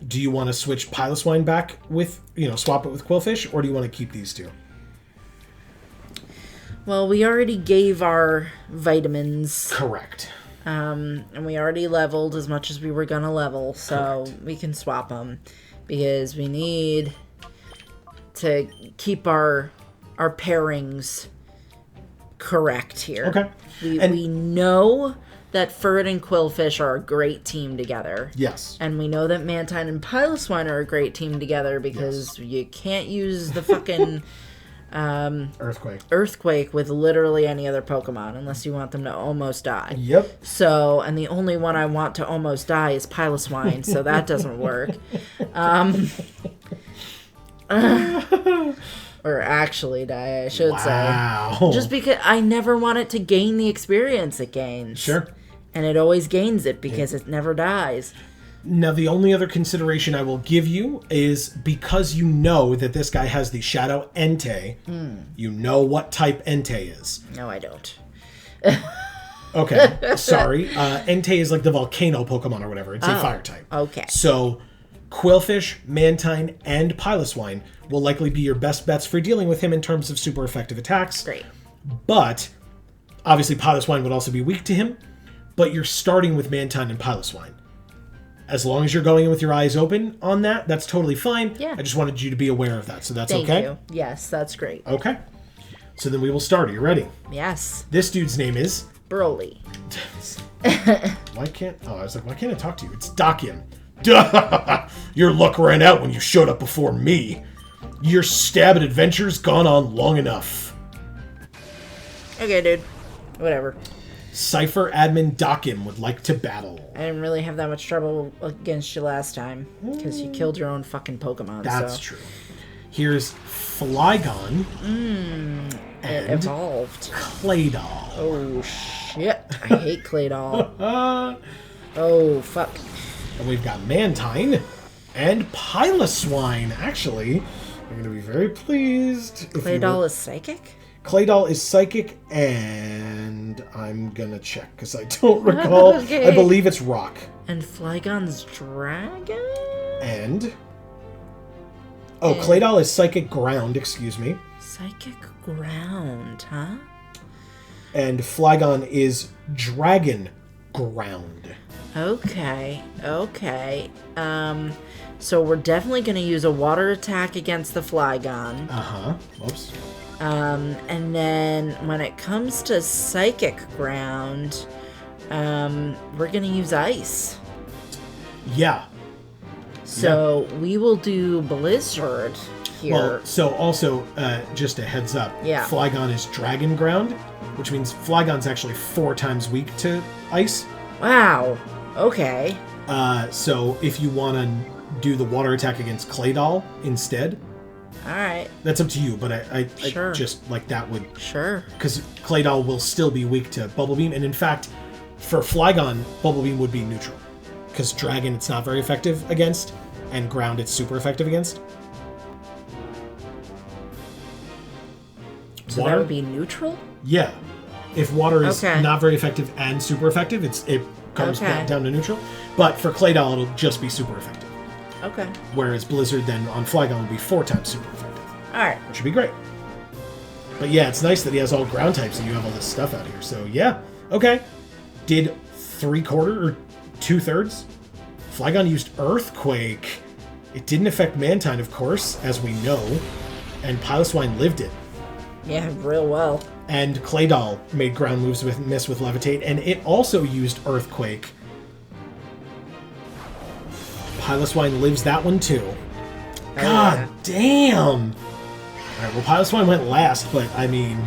do you want to switch Piloswine back with, swap it with Quillfish, or do you want to keep these two? Well, we already gave our vitamins. Correct. And we already leveled as much as we were gonna level, so we can swap them because we need to keep our pairings correct here. Okay. We know that Furret and Quillfish are a great team together. Yes. And we know that Mantine and Piloswine are a great team together because you can't use the fucking Earthquake with literally any other Pokemon unless you want them to almost die. Yep. So, and the only one I want to almost die is Piloswine, so that doesn't work. Or actually die, I should say. Just because I never want it to gain the experience it gains. Sure. And it always gains it because it never dies. Now, the only other consideration I will give you is because you know that this guy has the Shadow Entei, you know what type Entei is. No, I don't. Okay, sorry. Entei is like the volcano Pokemon or whatever. It's a fire type. Okay. So, Quillfish, Mantine, and Piloswine will likely be your best bets for dealing with him in terms of super effective attacks. Great. But, obviously, Piloswine would also be weak to him, but you're starting with Mantine and Piloswine. As long as you're going in with your eyes open on that, that's totally fine. Yeah. I just wanted you to be aware of that, so that's okay? Thank you. Yes, that's great. Okay. So then we will start. Are you ready? Yes. This dude's name is... Broly. why can't I talk to you? It's Dakim. Duh! Your luck ran out when you showed up before me. Your stab at adventure's gone on long enough. Okay, dude. Whatever. Cipher Admin Dakim would like to battle. I didn't really have that much trouble against you last time because you killed your own fucking Pokemon. That's true. Here's Flygon. It evolved. Claydol. Oh, shit. I hate Claydol. Oh, fuck. And we've got Mantine and Piloswine. Actually, I'm going to be very pleased. Claydol is psychic? Claydol is psychic, and I'm going to check because I don't recall. Okay. I believe it's rock. And Flygon's dragon? And... Oh, Claydol is psychic ground, excuse me. Psychic ground, huh? And Flygon is dragon ground. Okay. So we're definitely going to use a water attack against the Flygon. Uh-huh. Whoops. And then when it comes to psychic ground, we're going to use ice. Yeah. So we will do Blizzard here. Well, so also, just a heads up. Yeah. Flygon is dragon ground, which means Flygon's actually 4 times weak to ice. Wow. Okay. So if you want to do the water attack against Claydol instead, All right. That's up to you, but I Sure. just like that would... Sure. Because Claydol will still be weak to Bubble Beam, and in fact, for Flygon, Bubble Beam would be neutral. Because Dragon, it's not very effective against, and Ground, it's super effective against. So that would be neutral? Yeah. If Water is Okay. not very effective and super effective, it comes Okay. down to neutral. But for Claydol, it'll just be super effective. Okay. Whereas Blizzard then on Flygon will be 4 times super effective. All right. Which would be great. But yeah, it's nice that he has all ground types and you have all this stuff out here. So yeah, okay. Did 3/4 or 2/3. Flygon used Earthquake. It didn't affect Mantine, of course, as we know. And Piloswine lived it. Yeah, real well. And Claydol made ground moves with miss with Levitate, and it also used Earthquake. Piloswine lives that one too. God damn! Alright, well, Piloswine went last, but I mean,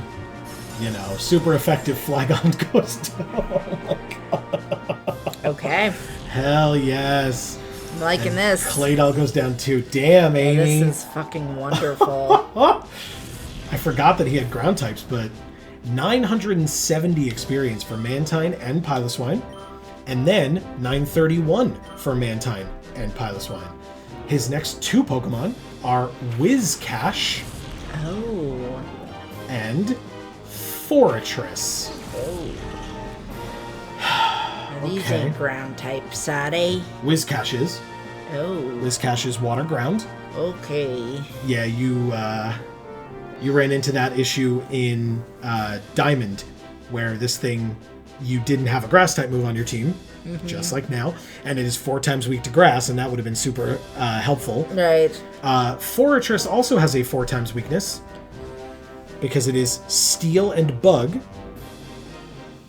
you know, super effective Flygon goes down. Oh my god. Okay. Hell yes. I'm liking this. Claydol goes down too. Damn, Amy. This is fucking wonderful. I forgot that he had ground types, but 970 experience for Mantine and Piloswine, and then 931 for Mantine and Piloswine. His next 2 Pokemon are Whiscash Oh. and Foretress. Oh. These Okay. ain't ground types, are they? Whiscash is. Oh. Whiscash is water ground. Okay. Yeah, you ran into that issue in Diamond, where this thing, you didn't have a grass type move on your team, just like now, and it is 4 times weak to grass, and that would have been super helpful. Right. Foretress also has a 4 times weakness, because it is Steel and Bug,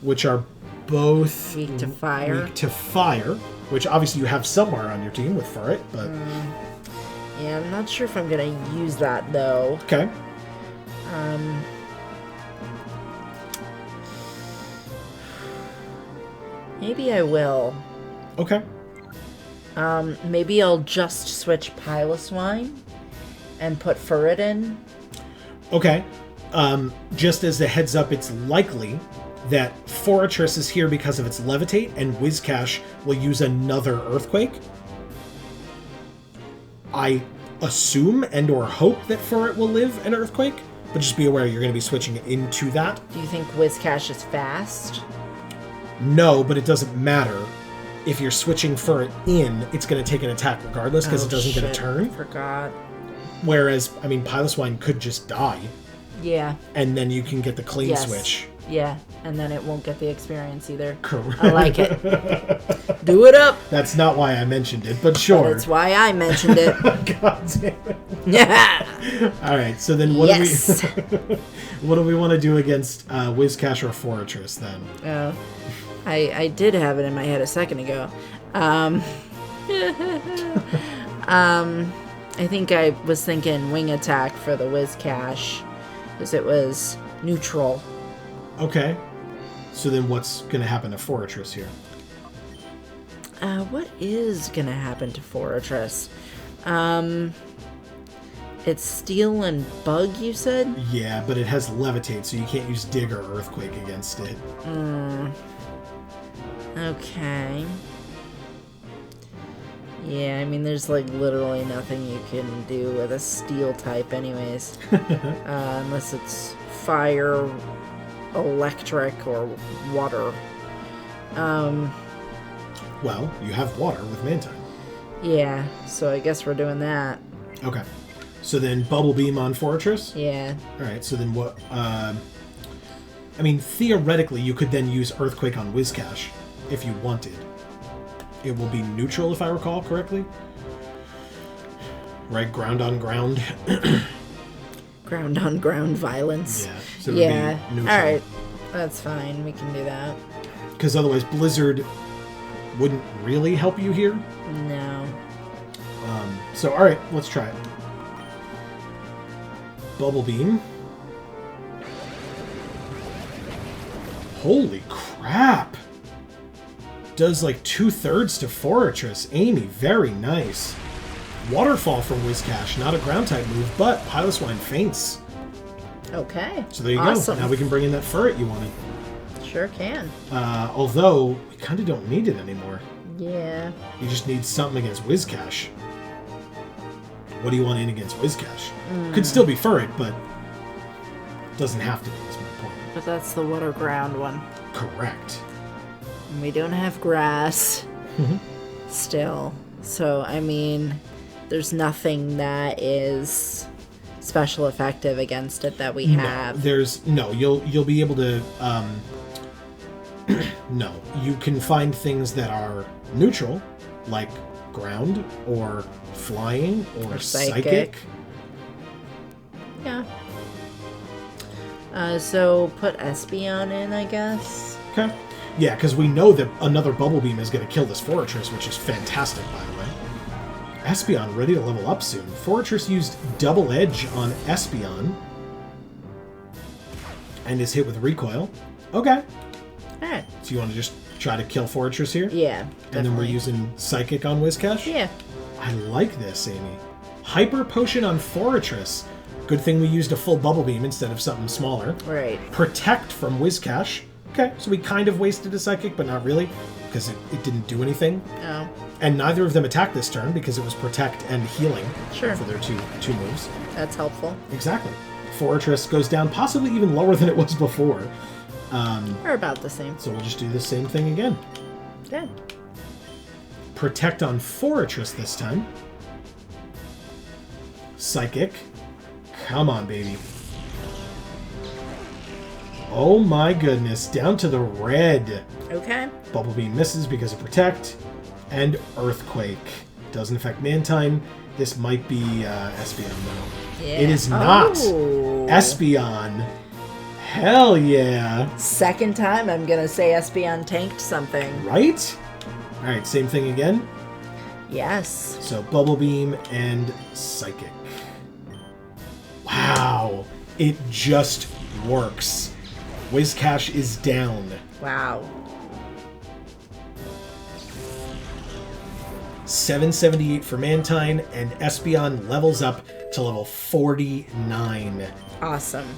which are both Weak to fire. weak to fire, which obviously you have somewhere on your team with Furret, but... Yeah, I'm not sure if I'm gonna use that though. Okay. Maybe I will. Okay. Maybe I'll just switch Piloswine and put Furret in. Okay. Just as a heads up, it's likely that Foretress is here because of its Levitate, and Whiscash will use another Earthquake. I assume and or hope that Furret will live an Earthquake, but just be aware you're going to be switching it into that. Do you think Whiscash is fast? No, but it doesn't matter. If you're switching Furret in, it's going to take an attack regardless because it doesn't get a turn. Forgot. Whereas, I mean, Piloswine could just die, Yeah. and then you can get the clean switch. Yeah, and then it won't get the experience either. Correct. I like it. Do it up. That's not why I mentioned it, but sure. That's why I mentioned it. God damn it. Yeah. All right, so then what Yes. do we what do we want to do against Whiscash or Foretress then? I did have it in my head a second ago. I think I was thinking Wing Attack for the Whiscash because it was neutral. Okay. So then what's going to happen to Foretress here? What is gonna happen to Foretress? It's Steel and Bug, you said? Yeah, but it has Levitate, so you can't use Dig or Earthquake against it. Okay. Yeah, I mean, there's like literally nothing you can do with a Steel type anyways. Unless it's Fire, Electric, or Water. Well, you have Water with Mantine. Yeah, so I guess we're doing that. Okay. So then Bubble Beam on Foretress? Yeah. Alright, so then what... I mean, theoretically, you could then use Earthquake on Whiscash if you wanted. It will be neutral, if I recall correctly. Right? Ground on ground. Ground on ground violence. Yeah. So it would Yeah. be neutral. Alright. That's fine. We can do that. Because otherwise Blizzard wouldn't really help you here. No. So, alright, let's try it. Bubble Beam. Holy crap! Does like 2/3 to Foretress. Amy, very nice. Waterfall from Whiscash, not a ground type move, but Piloswine faints. Okay. So there you awesome. go. Now we can bring in that Furret you wanted. Sure can. Although, we kind of don't need it anymore. Yeah. You just need something against Whiscash. What do you want in against Whiscash? Could still be Furret, but doesn't have to be, is my point. But that's the water ground one. Correct. And we don't have grass still. So, I mean, there's nothing that is special effective against it that we have. You'll be able to no, you can find things that are neutral, like ground or flying or psychic. Yeah. So put Espeon in, I guess. Okay. Yeah, because we know that another Bubble Beam is going to kill this Foretress, which is fantastic, by the way. Espeon ready to level up soon. Foretress used Double Edge on Espeon and is hit with Recoil. Okay. Alright. So you want to just try to kill Foretress here? Yeah, definitely. And then we're using Psychic on Whiscash? Yeah. I like this, Amy. Hyper Potion on Foretress. Good thing we used a full Bubble Beam instead of something smaller. Right. Protect from Whiscash. Okay, so we kind of wasted a Psychic, but not really, because it didn't do anything. Oh. And neither of them attacked this turn because it was Protect and Healing Sure. for their two moves. That's helpful. Exactly. Foretress goes down possibly even lower than it was before. Or about the same. So we'll just do the same thing again. Yeah. Protect on Foretress this time. Psychic. Come on, baby. Oh my goodness. Down to the red. Okay. Bubble Beam misses because of Protect. And Earthquake. Doesn't affect Mantine. This might be Espeon, though. Yeah. It is not. Oh. Espeon. Hell yeah. Second time I'm going to say Espeon tanked something. Right? Alright, same thing again. Yes. So Bubble Beam and Psychic. Wow. It just works. Whiscash is down. Wow. 778 for Mantine, and Espeon levels up to level 49. Awesome.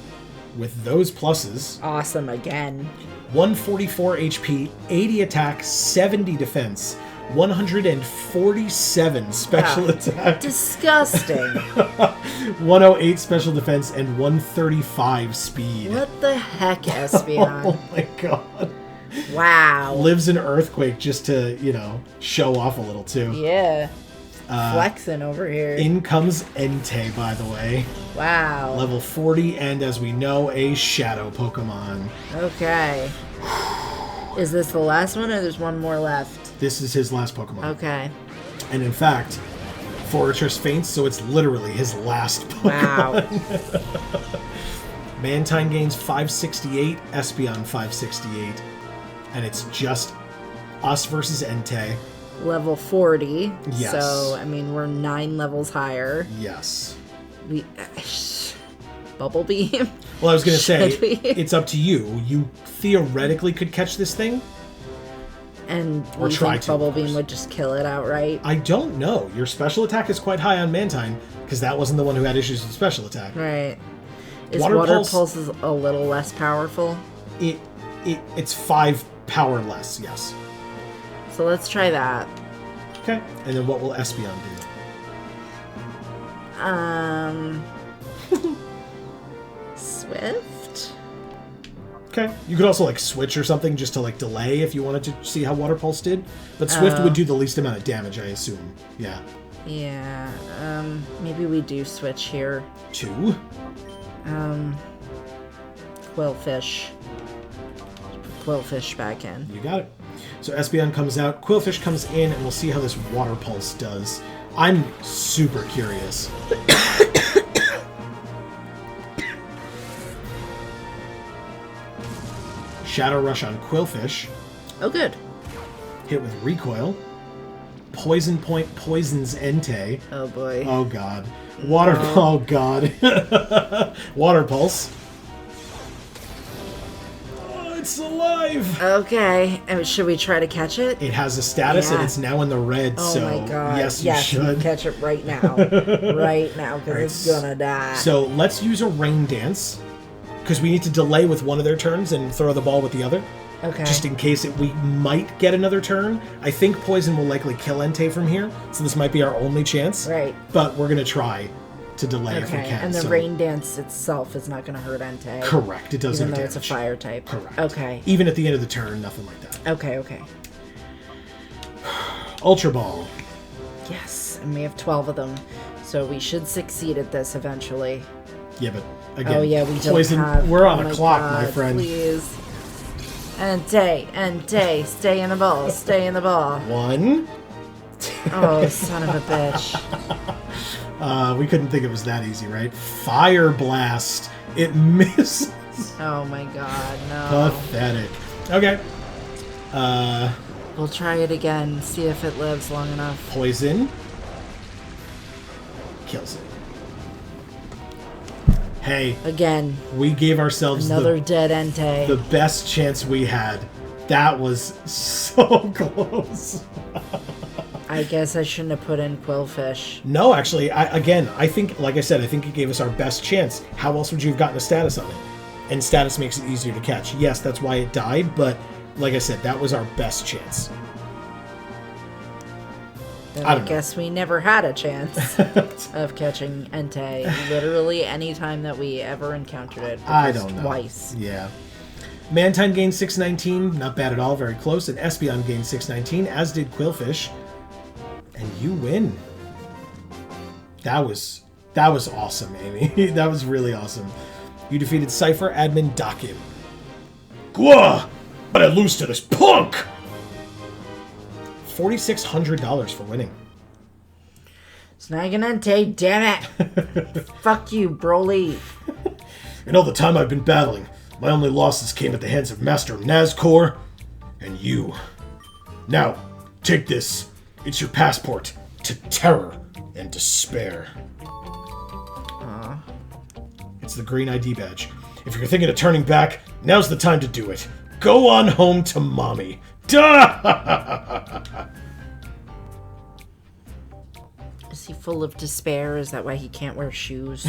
With those pluses, Awesome again. 144 HP, 80 attack, 70 defense, 147 special attack, Disgusting. 108 special defense, and 135 speed. What the heck, Espeon? Oh my god. Wow. Lives in Earthquake just to, show off a little too. Yeah. Flexing over here. In comes Entei, by the way. Wow. Level 40, and as we know, a Shadow Pokemon. Okay. Is this the last one, or there's one more left? This is his last Pokemon. Okay. And in fact, Foretress faints, so it's literally his last Pokemon. Wow. Mantine gains 568, Espeon 568. And it's just us versus Entei. Level 40. Yes. So, I mean, we're 9 levels higher. Yes. We... Bubble Beam? Well, I was going to say, Should we? it's up to you. You theoretically could catch this thing. And Or you try think to, Bubble of course. Beam would just kill it outright? I don't know. Your special attack is quite high on Mantine, because that wasn't the one who had issues with special attack. Right. Is Water Water Pulse- Pulse is a little less powerful? It's 5 power less, yes. So let's try that. Okay. And then what will Espeon do? Swift? Okay. You could also switch or something just to delay if you wanted to see how Water Pulse did. But Swift would do the least amount of damage, I assume. Yeah. Yeah, maybe we do switch here. 2. Quillfish. Put Quillfish back in. You got it. So Espeon comes out, Quillfish comes in, and we'll see how this Water Pulse does. I'm super curious. Shadow Rush on Quillfish. Oh, good. Hit with Recoil. Poison Point poisons Entei. Oh, boy. Oh god. Oh god. Water Pulse. it's alive! Okay. Should we try to catch it? It has a status and it's now in the red, oh so my God. yes, you should. Catch it right now. Right now, because it's gonna die. So let's use a rain dance, because we need to delay with one of their turns and throw the ball with the other. Okay. Just in case we might get another turn. I think poison will likely kill Entei from here, so this might be our only chance. Right. But we're going to try to delay if we can. And the rain dance itself is not going to hurt Entei. Correct. It doesn't even though damage. it's a fire type. Correct. Okay. Even at the end of the turn, nothing like that. Okay. Ultra Ball. Yes, and we have 12 of them, so we should succeed at this eventually. Yeah, but again, we don't poison. have. We're on a my clock, God, my friend. Please. Entei, stay in the ball, stay in the ball. 1. Oh, son of a bitch. We couldn't think it was that easy, right? Fire Blast. It misses. Oh my God, no. Pathetic. Okay. We'll try it again, see if it lives long enough. Poison. Kills it. Hey. Again. We gave ourselves another dead Entei. The best chance we had. That was so close. I guess I shouldn't have put in Quillfish. No, actually, I think, like I said, I think it gave us our best chance. How else would you have gotten a status on it? And status makes it easier to catch. Yes, that's why it died, but like I said, that was our best chance. Then I guess we never had a chance of catching Entei. Literally any time that we ever encountered it. I don't know. Twice. Yeah. Mantine gained 619, not bad at all, very close. And Espeon gained 619, as did Quillfish. And you win. That was awesome, Amy. That was really awesome. You defeated Cipher Admin Dakim. Gwa! But I lose to this punk! $4,600 for winning. Snag an Entei, damn it! Fuck you, Broly. In all the time I've been battling, my only losses came at the hands of Master Nazcor and you. Now, take this. It's your passport to terror and despair. It's the green ID badge. If you're thinking of turning back, now's the time to do it. Go on home to mommy. Is he full of despair? Is that why he can't wear shoes?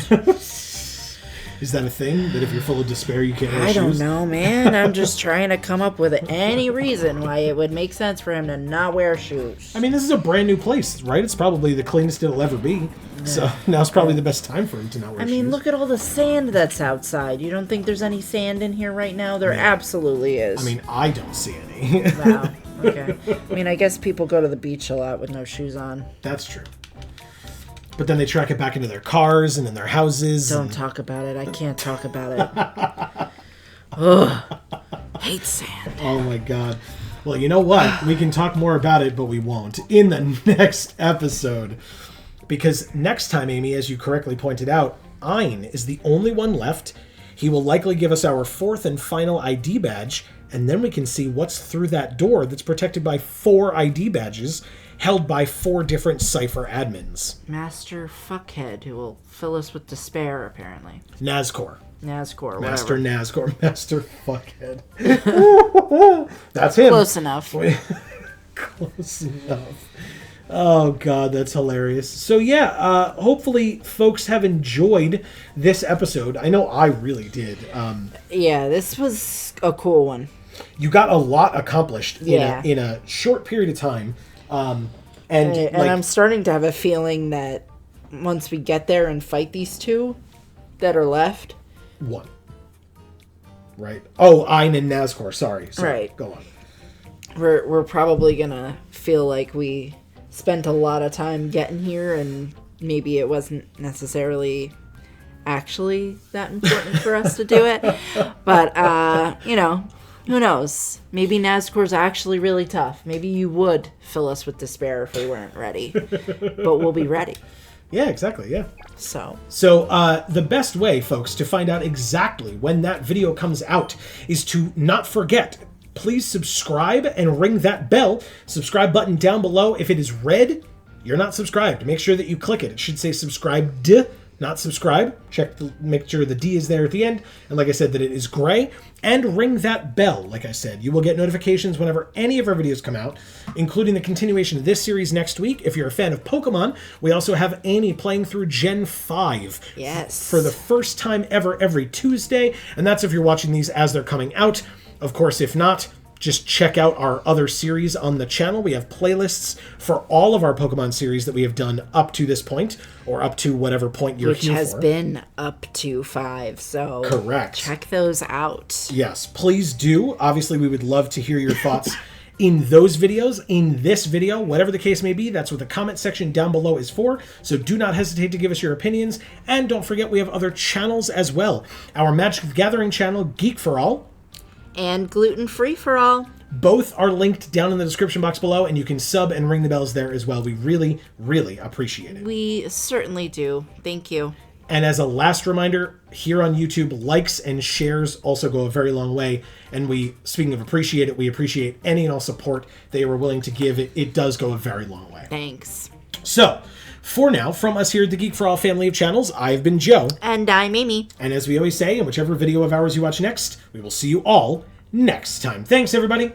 Is that a thing? That if you're full of despair, you can't wear shoes? I don't know, man. I'm just trying to come up with any reason why it would make sense for him to not wear shoes. I mean, this is a brand new place, right? It's probably the cleanest it'll ever be. Yeah. So now's probably the best time for him to not wear shoes. I mean, look at all the sand that's outside. You don't think there's any sand in here right now? There absolutely is. I mean, I don't see any. Wow. Okay. I mean, I guess people go to the beach a lot with no shoes on. That's true. But then they track it back into their cars and in their houses. Don't talk about it. I can't talk about it. Ugh. Hate sand. Oh my God. Well, you know what? We can talk more about it, but we won't in the next episode. Because next time, Amy, as you correctly pointed out, Ein is the only one left. He will likely give us our 4th and final ID badge, and then we can see what's through that door that's protected by 4 ID badges held by 4 different Cipher admins. Master Fuckhead, who will fill us with despair, apparently. Nazcor. Whatever. Master Nazcor. Master Fuckhead. That's him. Close enough. Close enough. Oh, God, that's hilarious. So, yeah, hopefully folks have enjoyed this episode. I know I really did. Yeah, this was a cool one. You got a lot accomplished in a short period of time. And I'm starting to have a feeling that once we get there and fight these 2 that are left. 1. Right. Oh, Ein and Nazcor. Sorry. Right. Go on. We're probably gonna feel like we spent a lot of time getting here, and maybe it wasn't necessarily actually that important for us to do it. But you know, who knows? Maybe Nazcor's actually really tough. Maybe you would fill us with despair if we weren't ready. But we'll be ready. Yeah, exactly, yeah. So the best way, folks, to find out exactly when that video comes out is to not forget, please subscribe and ring that bell. Subscribe button down below. If it is red, you're not subscribed. Make sure that you click it. It should say subscribed, not subscribe, make sure the D is there at the end, and like I said, that it is gray, and ring that bell. Like I said, you will get notifications whenever any of our videos come out, including the continuation of this series next week. If you're a fan of Pokemon, we also have Amy playing through Gen 5. Yes. For the first time ever, every Tuesday, and that's if you're watching these as they're coming out. Of course, if not, just check out our other series on the channel. We have playlists for all of our Pokemon series that we have done up to this point, or up to whatever point you're here for. Which has been up to 5, so correct. Check those out. Yes, please do. Obviously, we would love to hear your thoughts in those videos, in this video, whatever the case may be. That's what the comment section down below is for, so do not hesitate to give us your opinions. And don't forget, we have other channels as well. Our Magic the Gathering channel, Geek for All, and Gluten Free for All. Both are linked down in the description box below, and you can sub and ring the bells there as well. We really, really appreciate it. We certainly do. Thank you. And as a last reminder, here on YouTube, likes and shares also go a very long way. And we, speaking of appreciate it, we appreciate any and all support that you are willing to give. It does go a very long way. Thanks. So, for now, from us here at the Geek for All family of channels, I've been Joe. And I'm Amy. And as we always say, in whichever video of ours you watch next, we will see you all next time. Thanks, everybody.